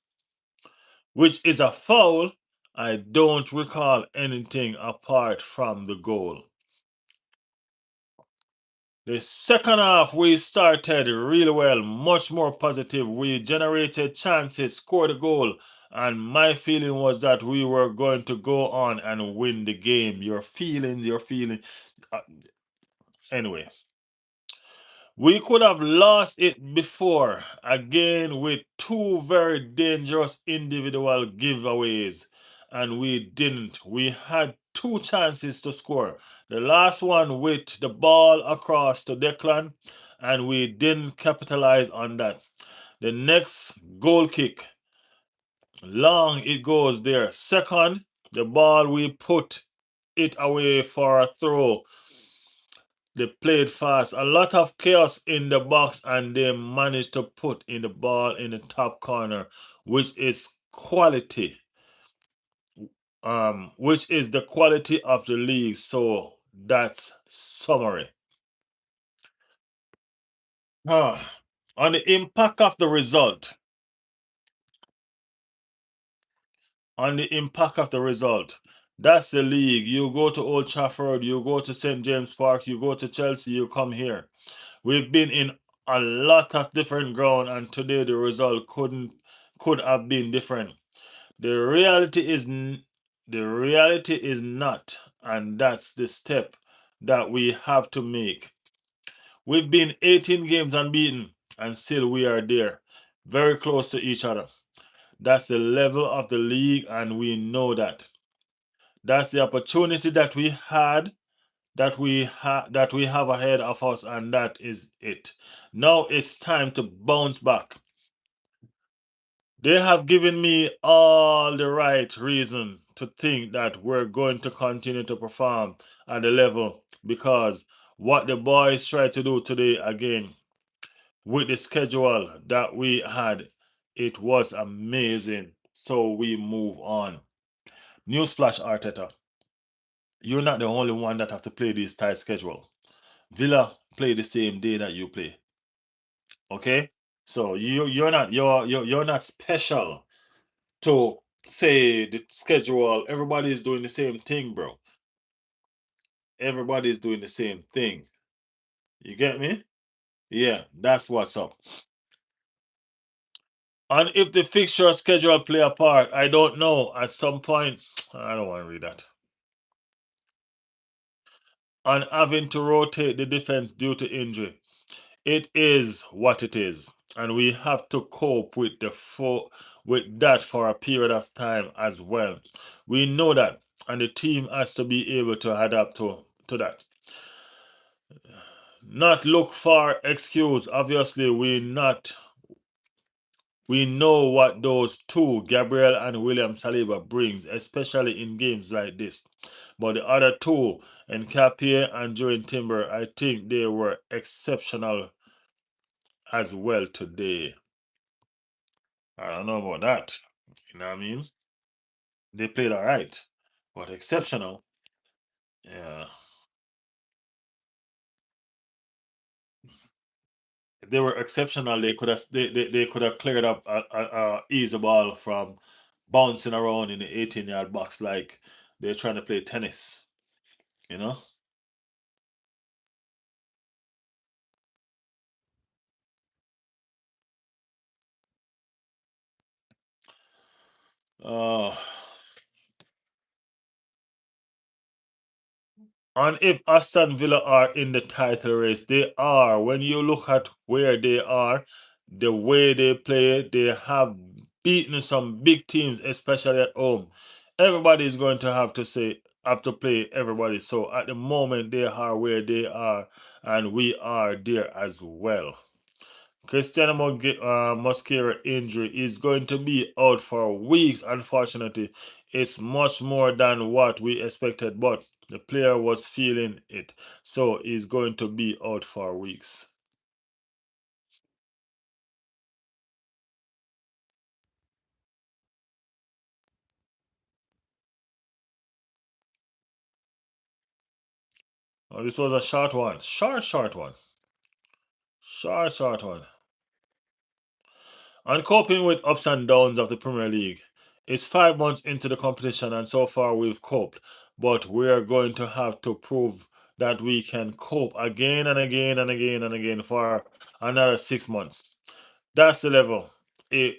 which is a foul, I don't recall anything apart from the goal. The second half, we started really well, much more positive. We generated chances, scored a goal, and my feeling was that we were going to go on and win the game. Your feeling. Uh, anyway, we could have lost it before, again with two very dangerous individual giveaways, and we didn't. We had two chances to score. The last one with the ball across to Declan, and we didn't capitalize on that. The next goal kick, long it goes there. Second, the ball we put it away for a throw. They played fast. A lot of chaos in the box, and they managed to put in the ball in the top corner, which is quality. Which is the quality of the league. So that's summary. On the impact of the result. On the impact of the result. That's the league. You go to Old Trafford, you go to St. James Park, you go to Chelsea, you come here. We've been in a lot of different ground, and today the result could have been different. The reality is the reality is not, and that's the step that we have to make. We've been 18 games unbeaten, and still we are there, very close to each other. That's the level of the league, and we know that. That's the opportunity that we had, that we have ahead of us, and that is it. Now it's time to bounce back. They have given me all the right reason to think that we're going to continue to perform at the level, because what the boys tried to do today again with the schedule that we had, it was amazing. So we move on. Newsflash, Arteta. You're not the only one that have to play this tight schedule. Villa play the same day that you play. Okay? So you're not special to say the schedule. Everybody is doing the same thing, bro. Everybody is doing the same thing. You get me? Yeah, that's what's up. And if the fixture schedule play a part, I don't know. At some point, I don't want to read that. And having to rotate the defense due to injury. It is what it is. And we have to cope with that for a period of time as well. We know that. And the team has to be able to adapt to that. Not look for excuse. Obviously, we know what those two, Gabriel and William Saliba, brings, especially in games like this. But the other two, Nkapie and Joey Timber, I think they were exceptional as well today. I don't know about that. You know what I mean? They played all right, but exceptional. Yeah. If they were exceptional, they could have cleared up a easy ball from bouncing around in the 18-yard box like they're trying to play tennis. You know? Uh, and if Aston Villa are in the title race, they are. When you look at where they are, the way they play, they have beaten some big teams, especially at home. Everybody is going to have to play everybody. So at the moment, they are where they are, and we are there as well. Cristiano Mosquera injury is going to be out for weeks. Unfortunately, it's much more than what we expected, but the player was feeling it, so he's going to be out for weeks. Oh, this was a short one, short one, short one. And coping with ups and downs of the Premier League. It's 5 months into the competition, and so far we've coped. But we're going to have to prove that we can cope again and again and again and again for another 6 months. That's the level. I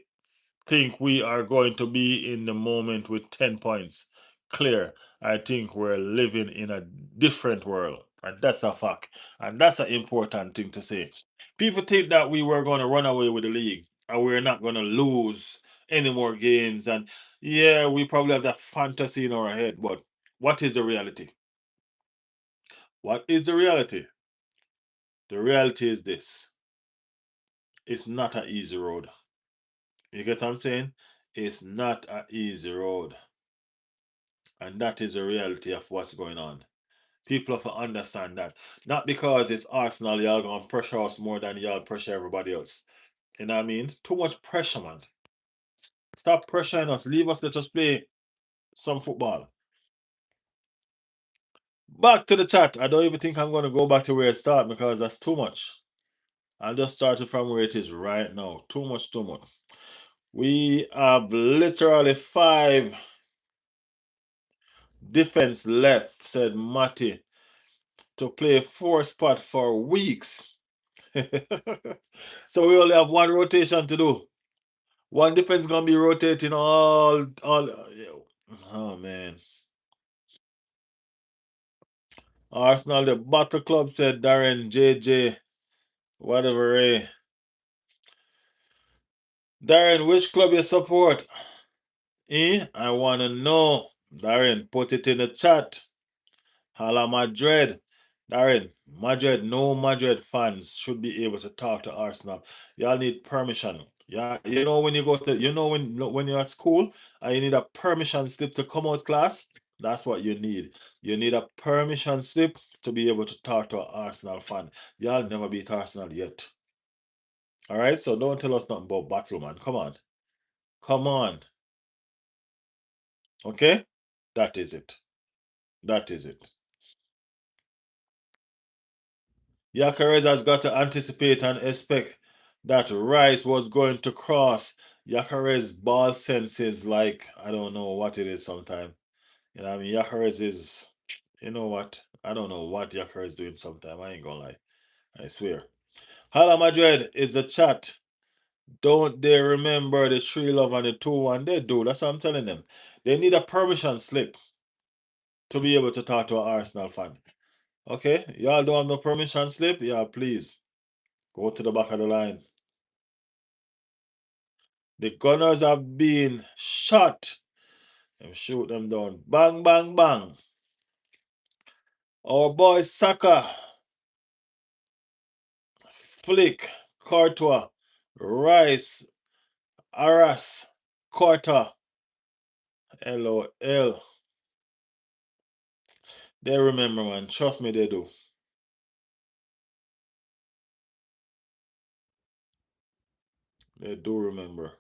think we are going to be in the moment with 10 points. Clear. I think we're living in a different world. And that's a fact. And that's an important thing to say. People think that we were going to run away with the league and we're not going to lose any more games. And yeah, we probably have that fantasy in our head. But what is the reality? What is the reality? The reality is this: it's not an easy road. You get what I'm saying? It's not an easy road. And that is the reality of what's going on. People have to understand that. Not because it's Arsenal, y'all gonna pressure us more than y'all pressure everybody else. You know what I mean? Too much pressure, man. Stop pressuring us. Leave us to just play some football. Back to the chat. I don't even think I'm gonna go back to where it started because that's too much. I'll just start it from where it is right now. Too much, too much. We have literally 5 defense left, said Matty, to play 4 spot for weeks. So we only have 1 rotation to do. 1 defense gonna be rotating all. Oh man. Arsenal, the Battle Club, said Darren, JJ, whatever. Darren, which club you support? I wanna know. Darren, put it in the chat. Hala Madrid. Darren, Madrid, no Madrid fans should be able to talk to Arsenal. Y'all need permission. Yeah, you know when you go to, when you're at school and you need a permission slip to come out class, that's what you need. You need a permission slip to be able to talk to an Arsenal fan. Y'all never beat Arsenal yet. All right, so don't tell us nothing about battle, man. Come on, come on. Okay, that is it. That is it. Yacarez has got to anticipate and expect that Rice was going to cross. Yacarez ball senses like I don't know what it is sometimes. You know what I mean? Yacarez is, you know what? I don't know what Yacarez is doing sometimes. I ain't gonna lie. I swear. Hala Madrid is the chat. Don't they remember the 3-love and the 2-1? They do. That's what I'm telling them. They need a permission slip to be able to talk to an Arsenal fan. Okay? Y'all don't have no permission slip? Yeah, please. Go to the back of the line. The gunners have been shot. And shoot them down. Bang, bang, bang. Our boy Saka. Flick. Courtois. Rice. Arras. Carter. LOL. They remember, man. Trust me, they do. They do remember.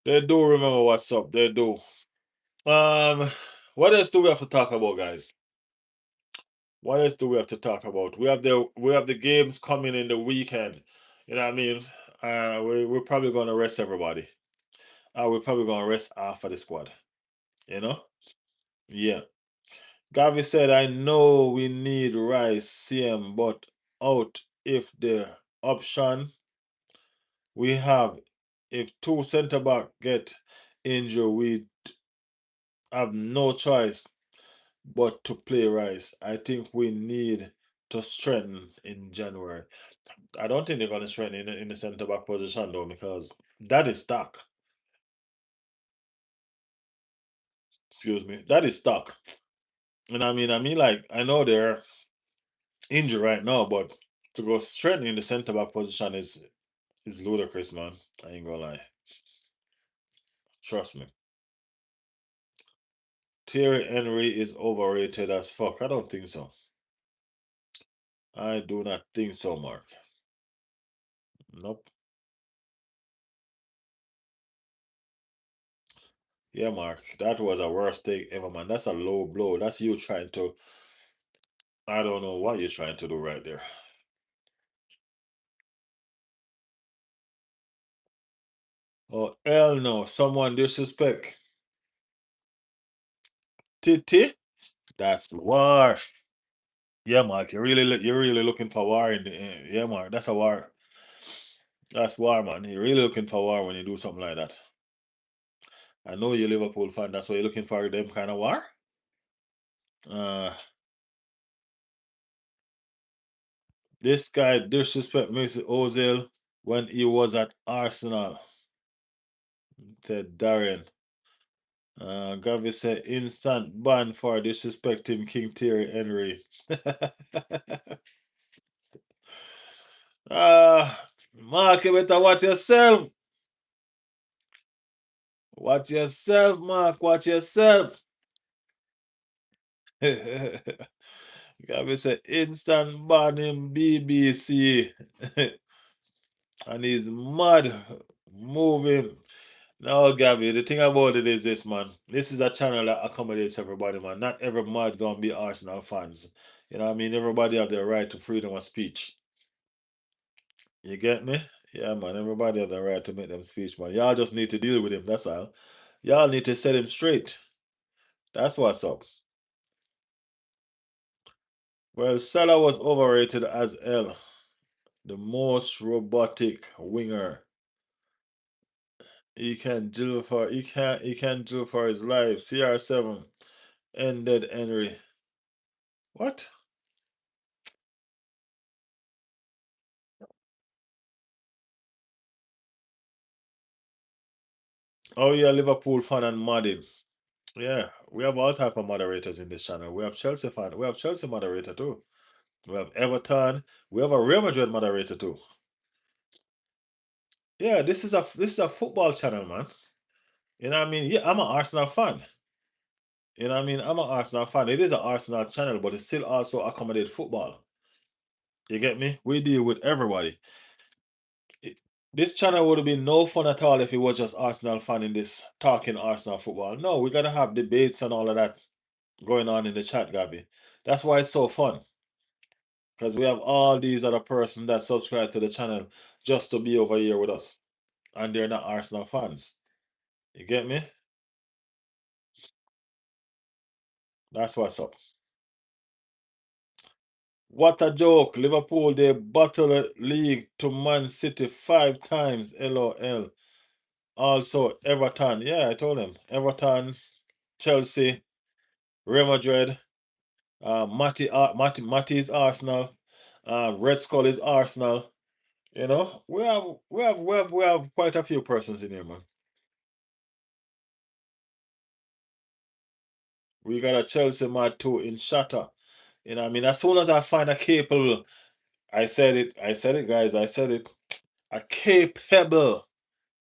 They do remember what's up. They do. Um, what else do we have to talk about, guys? What else do we have to talk about? We have the games coming in the weekend. You know what I mean? We're probably gonna rest everybody. We're probably gonna rest half of the squad. You know? Yeah. Gavi said, I know we need Rice, CM, but out if the option we have, if 2 centre back get injured, we have no choice but to play Rice. I think we need to strengthen in January. I don't think they're going to strengthen in the centre back position though, because that is stuck. Excuse me, that is stuck. And I mean, like I know they're injured right now, but to go strengthen in the centre back position is ludicrous, man. I ain't gonna lie. Trust me. Thierry Henry is overrated as fuck. I don't think so. I do not think so, Mark. Nope. Yeah, Mark. That was a worst take ever, man. That's a low blow. That's you trying to. I don't know what you're trying to do right there. Oh, hell no. Someone disrespect. Titi? That's war. Yeah, Mark. You're really looking for war in the yeah, Mark. That's a war. That's war, man. You're really looking for war when you do something like that. I know you're Liverpool fan. That's why you're looking for them kind of war. Uh, this guy disrespect Mesut Ozil when he was at Arsenal. Said Darren. Gavi said instant ban for disrespecting King Thierry Henry. Mark, you better watch yourself. Watch yourself, Mark. Watch yourself. Gabby said instant ban in BBC. And he's mad. Moving. No, Gabby, the thing about it is this, man. This is a channel that accommodates everybody, man. Not every mad gonna be Arsenal fans. You know what I mean? Everybody have their right to freedom of speech. You get me? Yeah, man. Everybody have the right to make them speech, man. Y'all just need to deal with him. That's all. Y'all need to set him straight. That's what's up. Well, Salah was overrated as hell. The most robotic winger. He can do for his life. CR7 ended Henry. What? Oh yeah, Liverpool fan and Madden. Yeah, we have all type of moderators in this channel. We have Chelsea fan. We have Chelsea moderator too. We have Everton. We have a Real Madrid moderator too. Yeah, this is a football channel, man. You know what I mean? Yeah, I'm an Arsenal fan. You know what I mean? I'm an Arsenal fan. It is an Arsenal channel, but it still also accommodate football. You get me? We deal with everybody. It- this channel would have been no fun at all if it was just Arsenal fan in this talking Arsenal football. No, we gotta have debates and all of that going on in the chat, Gabby. That's why it's so fun. Because we have all these other persons that subscribe to the channel just to be over here with us. And they're not Arsenal fans. You get me? That's what's up. What a joke. Liverpool, they battle the league to Man City 5 times. LOL. Also, Everton. Yeah, I told him. Everton, Chelsea, Real Madrid, Matty's Arsenal, Red Skull is Arsenal. You know, we have quite a few persons in here, man. We got a Chelsea mad too in Shatter. You know, what I mean, as soon as I find a capable, I said it, guys, I said it, a capable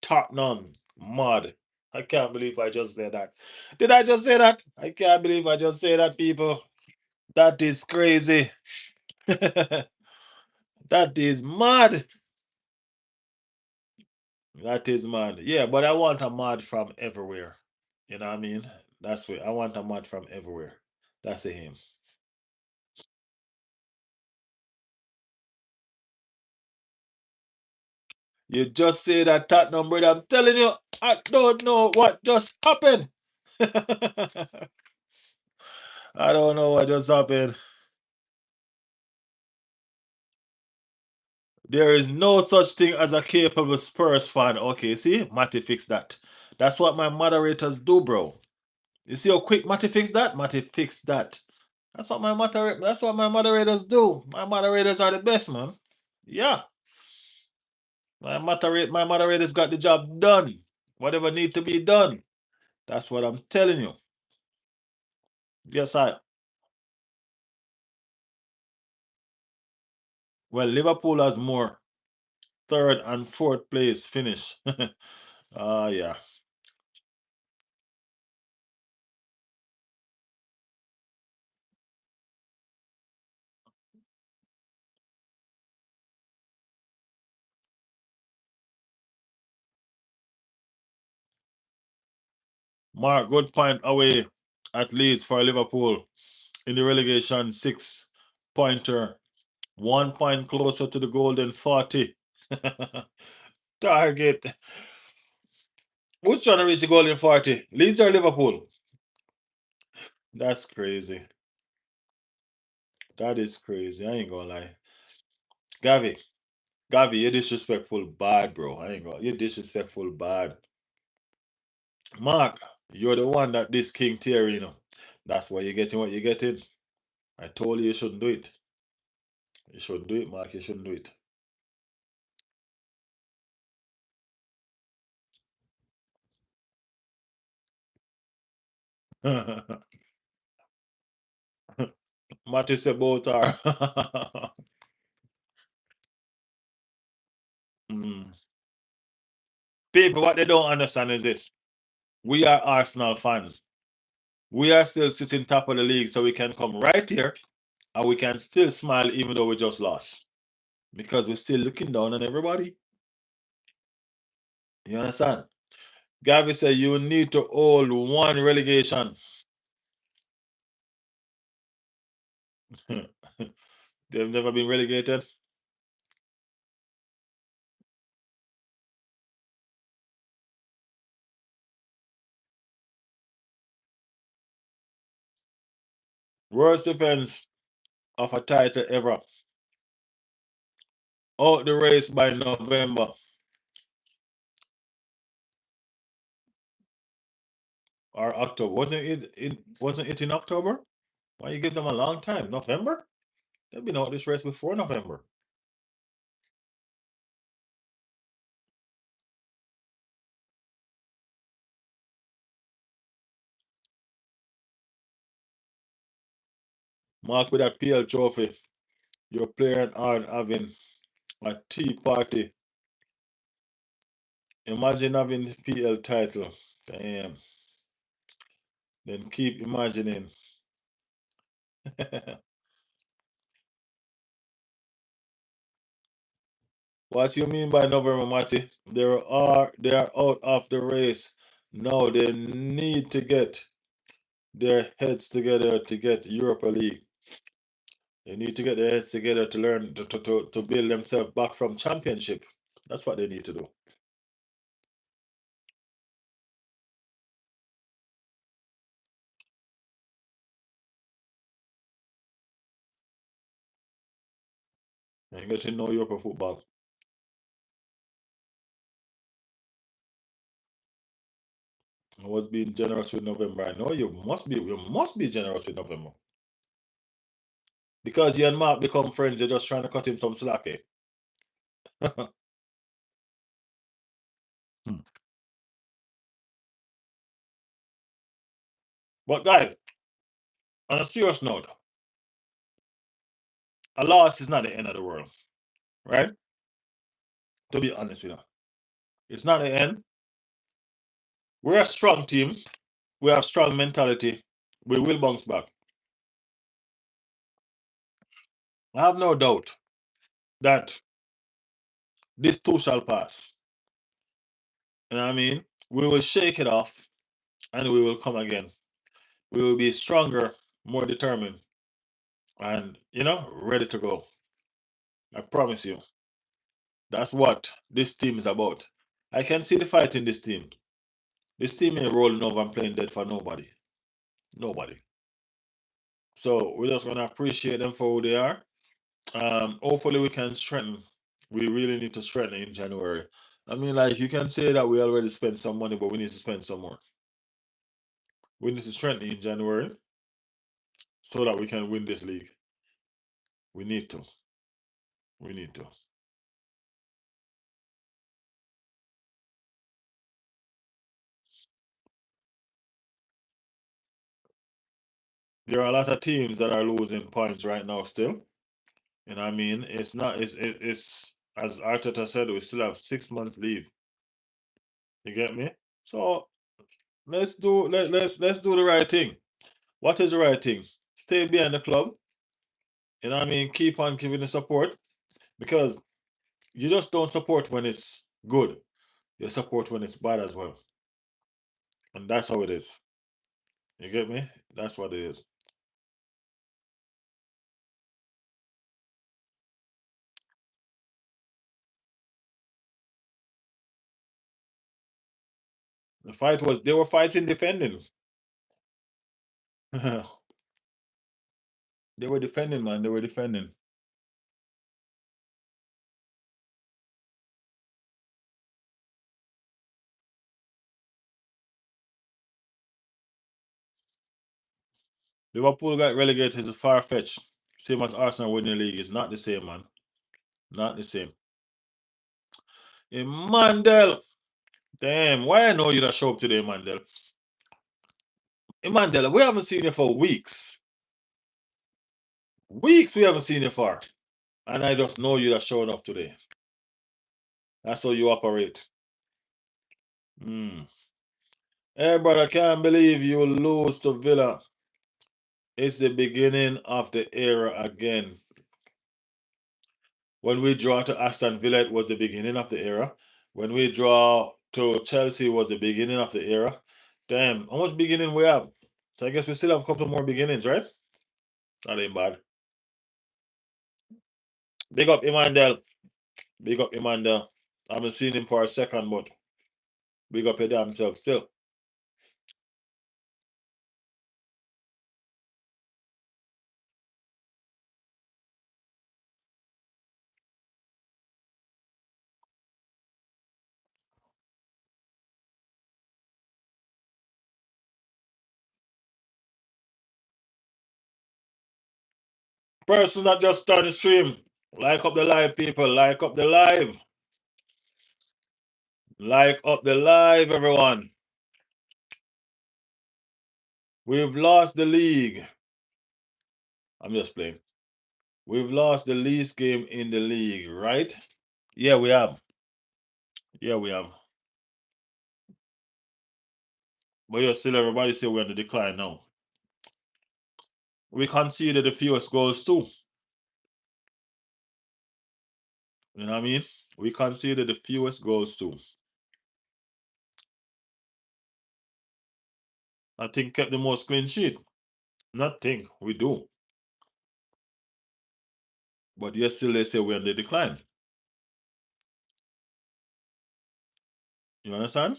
Tottenham mud. I can't believe I just said that. Did I just say that? I can't believe I just said that, people. That is crazy. That is mad. That is mad. Yeah, but I want a mod from everywhere. You know what I mean? That's what I want a mod from everywhere. That's a him. You just say that Tottenham, brother. I'm telling you, I don't know what just happened. I don't know what just happened. There is no such thing as a capable Spurs fan. Okay, see? Matty fix that. That's what my moderators do, bro. You see how quick Matty fix that? Matty fix that. That's what my moderators do. My moderators are the best, man. Yeah. My moderators got the job done. Whatever need to be done. That's what I'm telling you. Yes, I. Well, Liverpool has more third and fourth place finish. Yeah. Mark, good point away at Leeds for Liverpool in the relegation 6 pointer. 1 point closer to the golden 40. Target. Who's trying to reach the golden 40? Leeds or Liverpool? That's crazy. That is crazy. I ain't gonna lie. Gavi, Gavi, you're disrespectful bad, bro. I ain't gonna. You're disrespectful bad. Mark, you're the one that this King Terry, That's why you're getting what you're getting. I told you shouldn't do it. You shouldn't do it, Mark. You shouldn't do it. Matty said both are. Mm. People, what they don't understand is this. We are Arsenal fans. We are still sitting top of the league, so we can come right here and we can still smile even though we just lost. Because we're still looking down on everybody. You understand? Gabby said you need to hold one relegation. They've never been relegated. Worst defense of a title ever. Out the race by November. Or October. Wasn't it in October? Why you give them a long time? November? They've been out this race before November. Mark with that PL trophy. Your player are having a tea party. Imagine having the PL title. Damn. Then keep imagining. What you mean by November, Matty? They are out of the race. No, they need to get their heads together to get Europa League. They need to get their heads together to learn to build themselves back from championship. That's what they need to do. And get to know Europa football. I was being generous with November. I know you must be generous with November. Because you and Mark become friends, you're just trying to cut him some slack, eh? Hmm. But guys, on a serious note, a loss is not the end of the world, right? To be honest, it's not the end. We're a strong team. We have strong mentality. We will bounce back. I have no doubt that this too shall pass. You know what I mean? We will shake it off and we will come again. We will be stronger, more determined, and ready to go. I promise you. That's what this team is about. I can see the fight in this team. This team ain't rolling over and playing dead for nobody. Nobody. So we're just gonna appreciate them for who they are. Hopefully we can strengthen. We really need to strengthen in January. I mean, like you can say that we already spent some money, but we need to spend some more. We need to strengthen in January so that we can win this league. We need to. We need to. There are a lot of teams that are losing points right now still. And I mean, it's not. It's as Arteta said, we still have 6 months leave. You get me? So let's do the right thing. What is the right thing? Stay behind the club. And I mean, keep on giving the support because you just don't support when it's good. You support when it's bad as well. And that's how it is. You get me? That's what it is. The fight was they were fighting defending. They were defending, man. They were defending. Liverpool got relegated is far fetched. Same as Arsenal winning the league. It's not the same, man. Not the same. Mandel. Damn, why I know you that show up today, Mandel? Mandela, we haven't seen you for weeks. Weeks we haven't seen you for. And I just know you that showing up today. That's how you operate. Mm. Hey, brother, can't believe you lose to Villa. It's the beginning of the era again. When we draw to Aston Villa, it was the beginning of the era. When we draw to Chelsea, it was the beginning of the era. Damn, how much beginning we have? So I guess we still have a couple more beginnings, right? That ain't bad. Big up Emmanuel. Big up Emmanuel. I haven't seen him for a second, but big up your damn self still. Person that just start the stream. Like up the live, people. Like up the live. Like up the live, everyone. We've lost the league. I'm just playing. We've lost the least game in the league, right? Yeah, we have. Yeah, we have. But yeah, still everybody say we're on the decline now. We conceded the fewest goals too. You know what I mean? We conceded the fewest goals too. I think kept the most clean sheet. Not think, we do. But yes, still they say we're on the decline. You understand?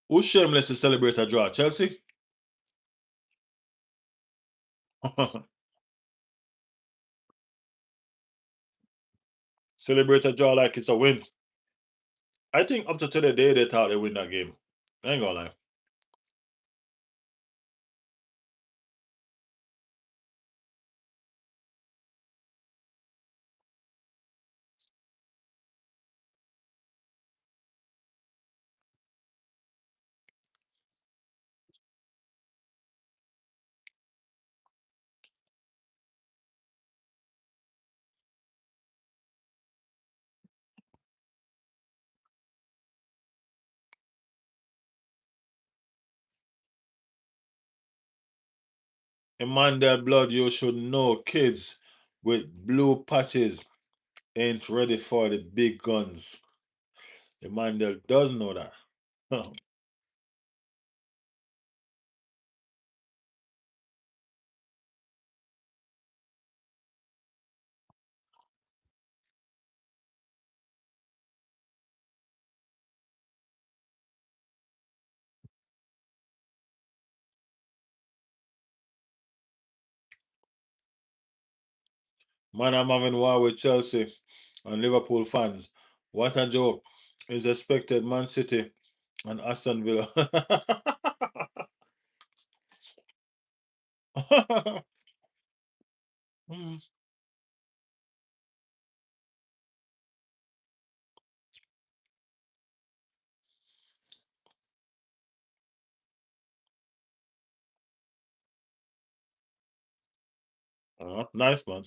Who's shameless to celebrate a draw? Chelsea? Celebrate a draw like it's a win. I think up to today they thought they win that game. I ain't gonna lie. Emmanuel Blood, you should know kids with blue patches ain't ready for the big guns. Emmanuel does know that. Man, I'm having war with Chelsea and Liverpool fans. What a joke. Is expected Man City and Aston Villa. Hmm. Nice, man.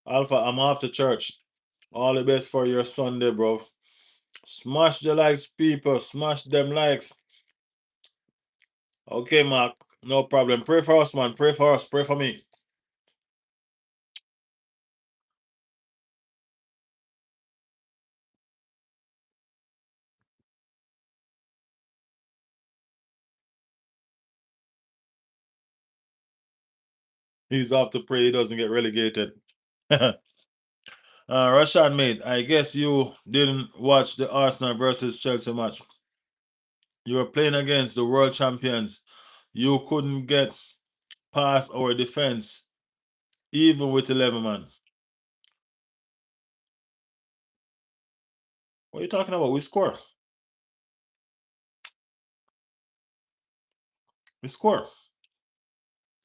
Alpha, I'm off to church. All the best for your Sunday, bro. Smash the likes, people. Smash them likes. Okay, Mark. No problem. Pray for us, man. Pray for us. Pray for me. He's off to pray he doesn't get relegated. Rashad, mate, I guess you didn't watch the Arsenal versus Chelsea match. You were playing against the world champions. You couldn't get past our defense, even with 11 man. What are you talking about? We score. We score.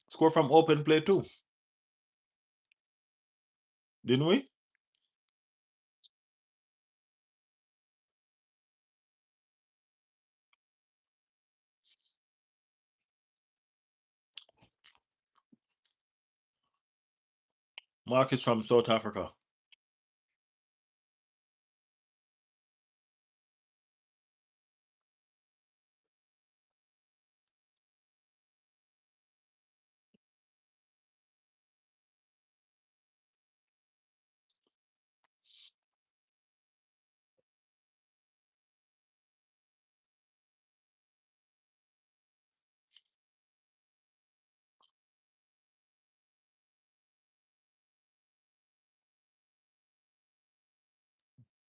Score from open play too. Didn't we? Mark is from South Africa.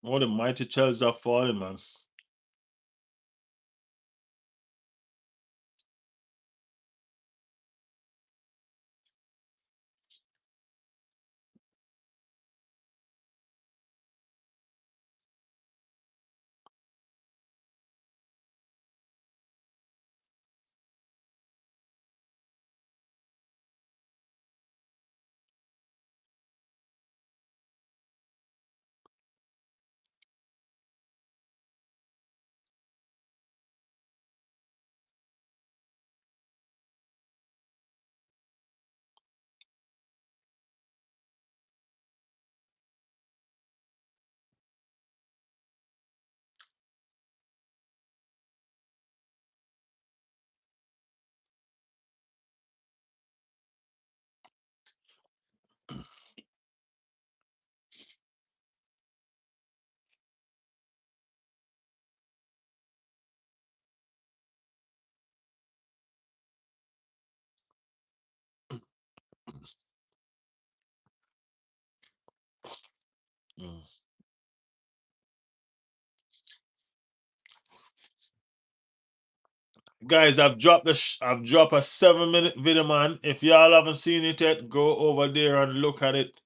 Oh, the mighty Chelsea are falling, man. Mm. Guys, I've dropped a 7 minute video, man. If y'all haven't seen it yet, go over there and look at it.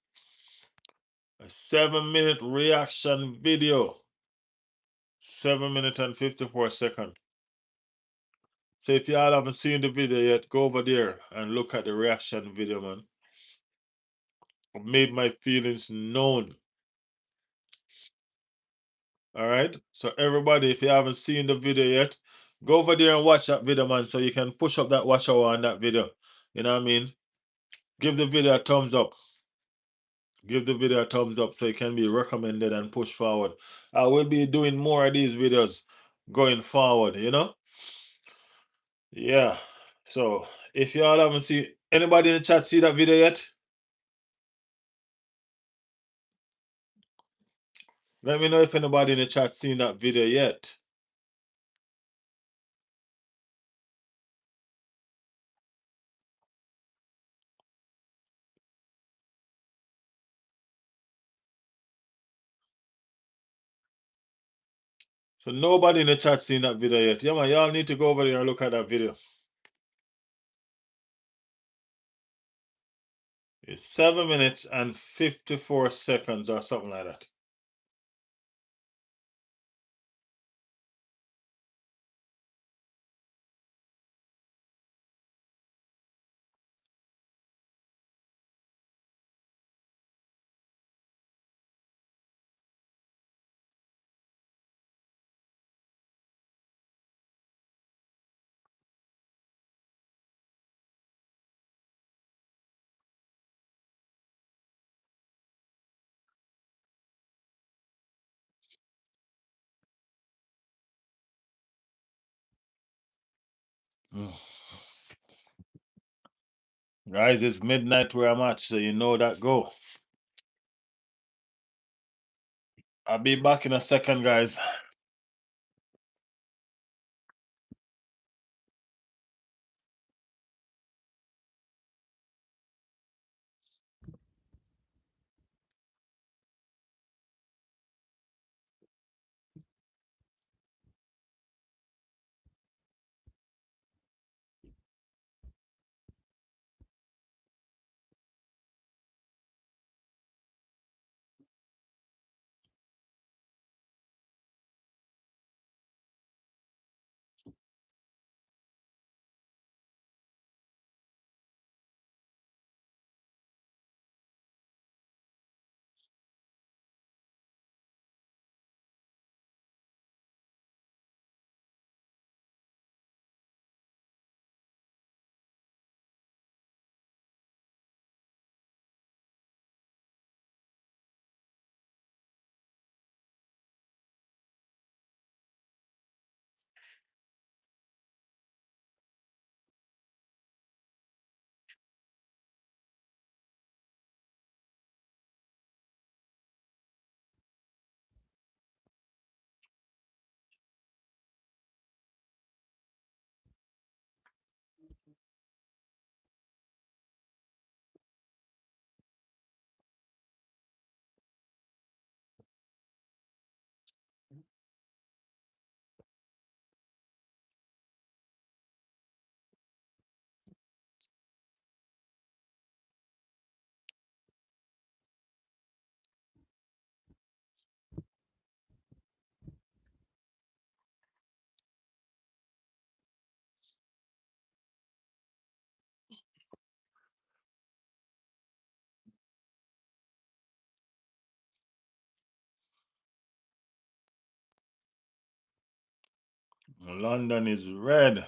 A 7 minute reaction video. 7 minutes and 54 seconds. So if y'all haven't seen the video yet, go over there and look at the reaction video, man. I've made my feelings known. All right. So everybody, if you haven't seen the video yet, go over there and watch that video, man. So you can push up that watch hour on that video. You know what I mean? Give the video a thumbs up. Give the video a thumbs up so it can be recommended and pushed forward. I will be doing more of these videos going forward, you know? Yeah. So if y'all haven't seen anybody in the chat see that video yet? Let me know if anybody in the chat seen that video yet. So nobody in the chat seen that video yet. Yeah, man, y'all need to go over there and look at that video. It's 7 minutes and 54 seconds or something like that. Mm. Guys, it's midnight where I'm at, so you know that go. I'll be back in a second, guys. London is red.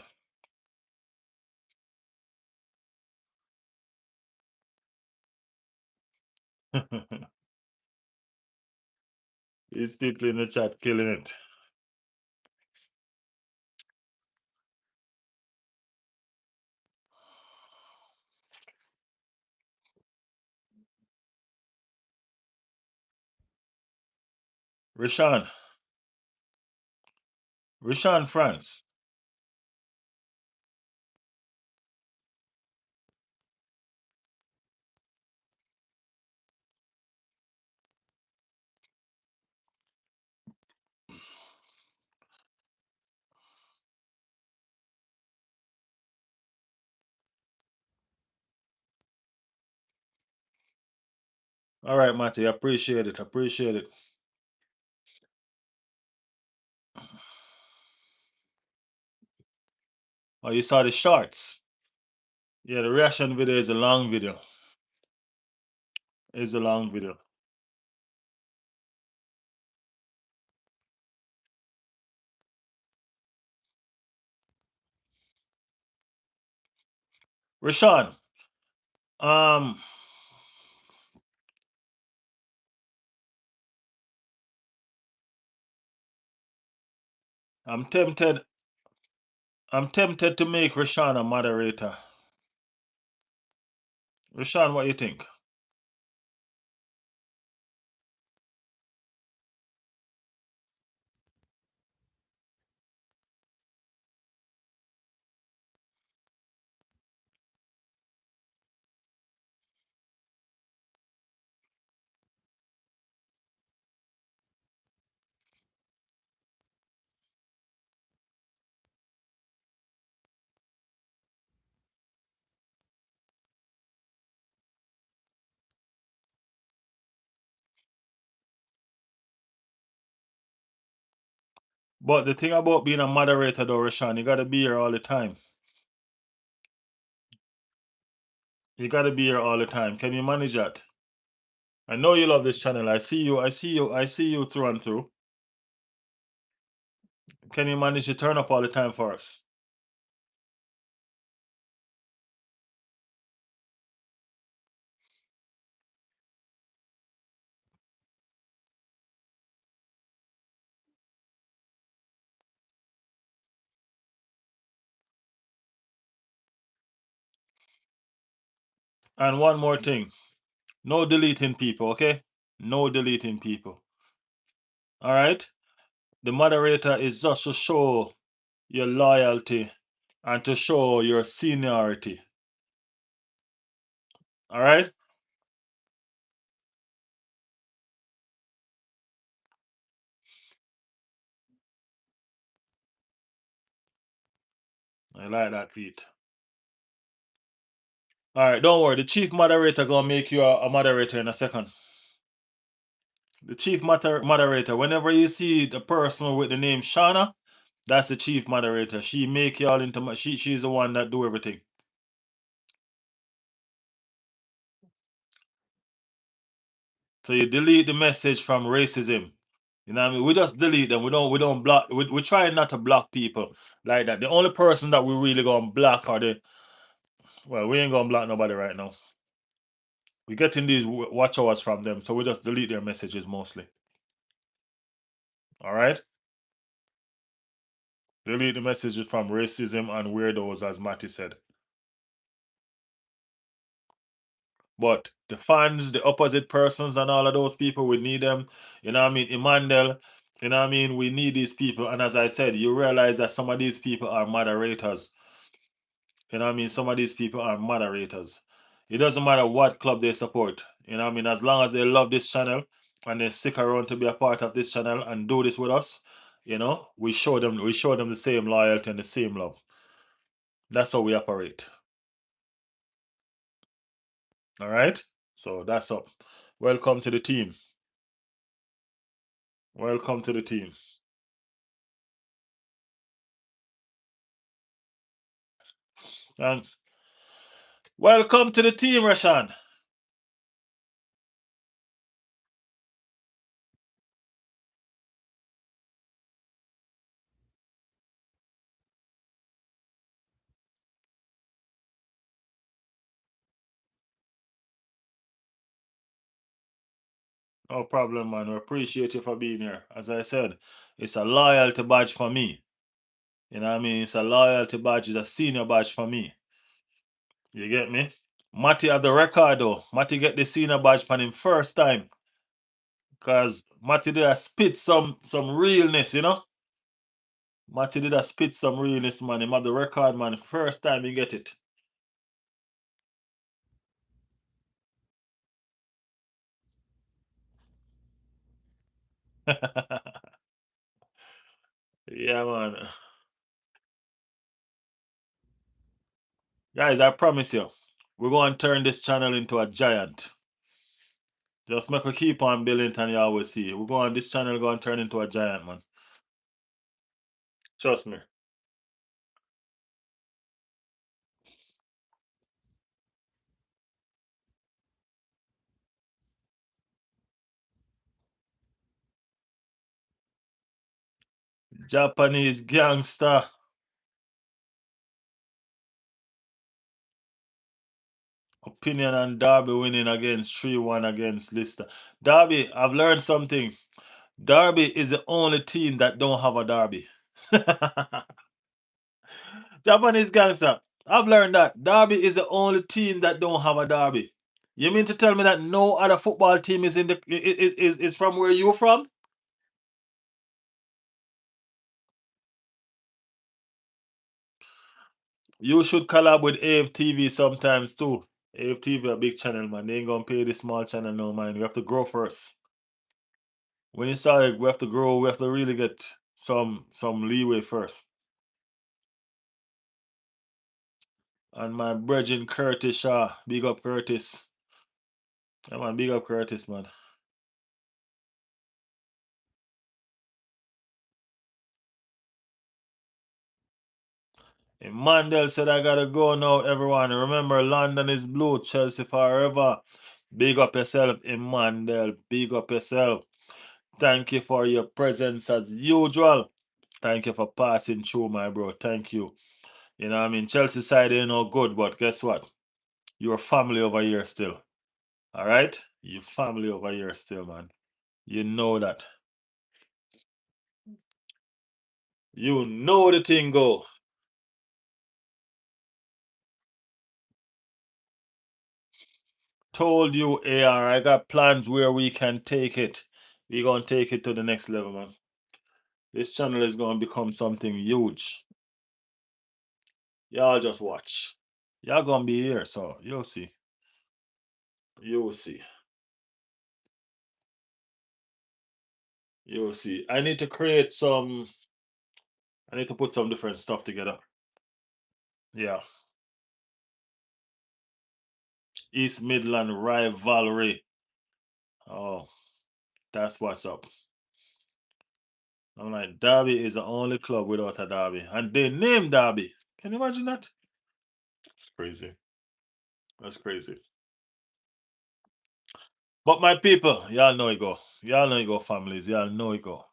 These people in the chat killing it. Rishan. Rishan France. All right, Matty. Appreciate it. Appreciate it. Oh, you saw the shorts? Yeah, the reaction video is a long video. It's a long video. Rashawn, um, I'm tempted. I'm tempted to make Rashawn a moderator. Rashawn, what you think? But the thing about being a moderator, though, Rashawn, you gotta be here all the time. You gotta be here all the time. Can you manage that? I know you love this channel. I see you. I see you. I see you through and through. Can you manage to turn up all the time for us? And one more thing. No deleting people, okay? No deleting people. All right? The moderator is just to show your loyalty and to show your seniority. All right? I like that, Pete. All right, don't worry. The chief moderator gonna make you a moderator in a second. The chief moderator, whenever you see the person with the name Shauna, that's the chief moderator. She make y'all into she's the one that do everything. So you delete the message from racism. You know what I mean? We just delete them. We don't block. We try not to block people like that. The only person that we really gonna block are the well, we ain't gonna block nobody right now. We getting these watch hours from them, so we just delete their messages mostly. All right? Delete the messages from racism and weirdos, as Matty said. But the fans, the opposite persons, and all of those people, we need them. You know what I mean? Emmanuel, you know what I mean? We need these people. And as I said, you realize that some of these people are moderators. You know what I mean? Some of these people are moderators. It doesn't matter what club they support. You know what I mean? As long as they love this channel and they stick around to be a part of this channel and do this with us, we show them the same loyalty and the same love. That's how we operate. All right? So that's up. Welcome to the team. Welcome to the team. Thanks. Welcome to the team, Rashan. No problem, man. We appreciate you for being here. As I said, it's a loyalty badge for me. You know what I mean? It's a loyalty badge. It's a senior badge for me. You get me? Matty have the record though. Matty get the senior badge for him first time. Cause Matty did a spit some realness, you know? Matty did a spit some realness, man. Him have the record, man. First time he get it. Yeah, man. Guys, I promise you, we're going to turn this channel into a giant. Just make a keep on building and you always see. We're going this channel going to turn into a giant, man. Trust me. Japanese gangster. Opinion on Derby winning against 3-1 against Leicester. Derby, I've learned something. Derby is the only team that don't have a derby. Japanese gangster. I've learned that. Derby is the only team that don't have a derby. You mean to tell me that no other football team is in the is from where you're from? You should collab with AFTV sometimes too. AFTV a big channel, man. They ain't gonna pay this small channel no, man. We have to grow first. When it started, we have to grow. We have to really get some leeway first. And my brethren Curtis Shaw, big up Curtis. Yeah, man, big up Curtis, man. Mandel said I gotta go now, everyone. Remember, London is blue, Chelsea forever. Big up yourself, Emmanuel. Big up yourself. Thank you for your presence as usual. Thank you for passing through, my bro. Thank you. You know what I mean? Chelsea side ain't no good, but guess what? You're family over here still. Alright? You family over here still, man. You know that. You know the thing go. Told you, AR, I got plans where we can take it. We gonna take it to the next level, man. This channel is gonna become something huge. Y'all just watch. Y'all gonna be here, so you'll see. You'll see. You'll see. I need to create some. I need to put some different stuff together. Yeah. East Midland rivalry. Oh, that's what's up. I'm like, Derby is the only club without a derby. And they named Derby. Can you imagine that? It's crazy. That's crazy. But my people, y'all know it go. Y'all know it go, families. Y'all know it go.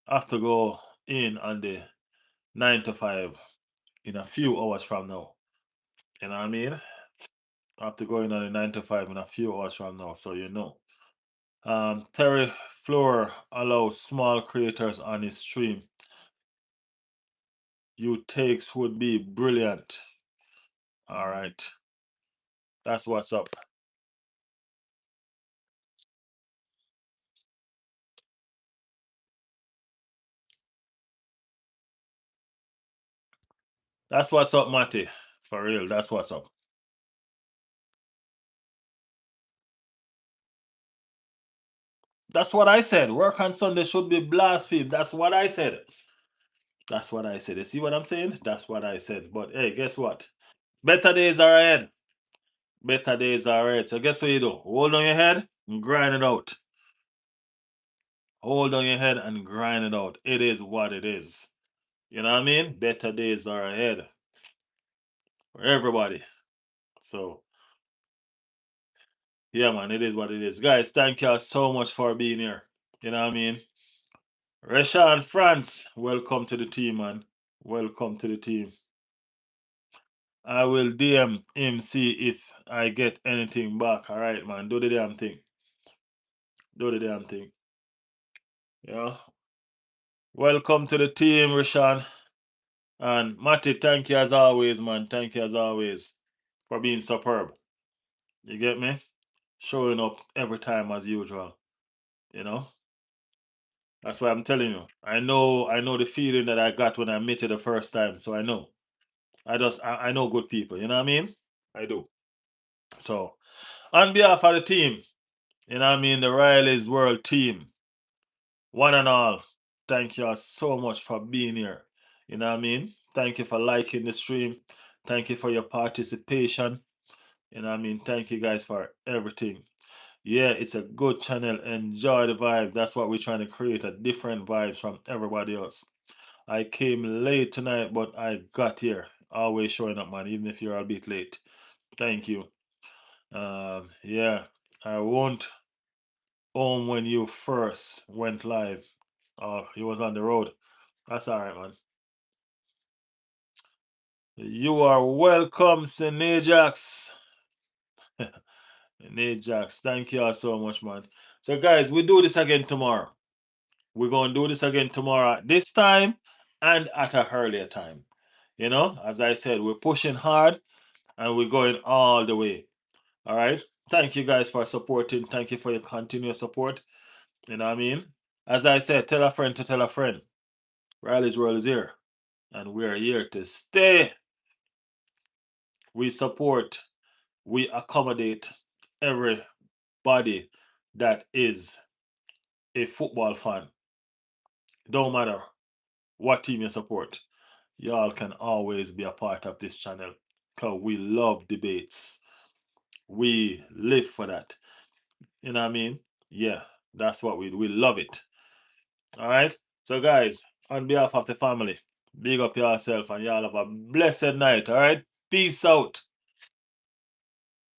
I have to go in on the 9 to 5 in a few hours from now. You know what I mean? I have to go in on the 9 to 5 in a few hours from now, so you know. Terry Floor allows small creators on his stream. You takes would be brilliant. All right. That's what's up. That's what's up, Matty. For real, that's what's up. That's what I said. Work on Sunday should be blasphemed. That's what I said. That's what I said. You see what I'm saying? That's what I said. But hey, guess what? Better days are ahead. Better days are ahead. So guess what you do? Hold on your head and grind it out. Hold on your head and grind it out. It is what it is. You know what I mean? Better days are ahead for everybody. So yeah, man, it is what it is. Guys, thank you so much for being here. You know what I mean? Reshan France, welcome to the team, man. Welcome to the team. I will DM him, see if I get anything back. All right, man. Do the damn thing. Do the damn thing. Yeah. Welcome to the team, Rishan. And Matty, thank you as always, man. Thank you as always for being superb. You get me? Showing up every time as usual. You know? That's why I'm telling you. I know the feeling that I got when I met you the first time. So I know. I know good people, you know what I mean? I do. So on behalf of the team, you know what I mean, the Riley's World team, one and all, thank you all so much for being here. You know what I mean? Thank you for liking the stream. Thank you for your participation. You know what I mean? Thank you guys for everything. Yeah, it's a good channel. Enjoy the vibe. That's what we're trying to create, a different vibes from everybody else. I came late tonight, but I got here. Always showing up, man, even if you're a bit late. Thank you. Yeah, I won't home when you first went live. Oh, he was on the road. That's all right, man. You are welcome, Senejax. Nejax, thank you all so much, man. So, guys, we do this again tomorrow. We're going to do this again tomorrow at this time and at a earlier time. You know, as I said, we're pushing hard and we're going all the way. All right. Thank you guys for supporting. Thank you for your continuous support. You know what I mean? As I said, tell a friend to tell a friend. Riley's World is here, and we're here to stay. We support, we accommodate everybody that is a football fan. Don't matter what team you support, y'all can always be a part of this channel because we love debates. We live for that. You know what I mean? Yeah, that's what we love it. All right. So, guys, on behalf of the family, big up yourself and y'all have a blessed night. All right. Peace out.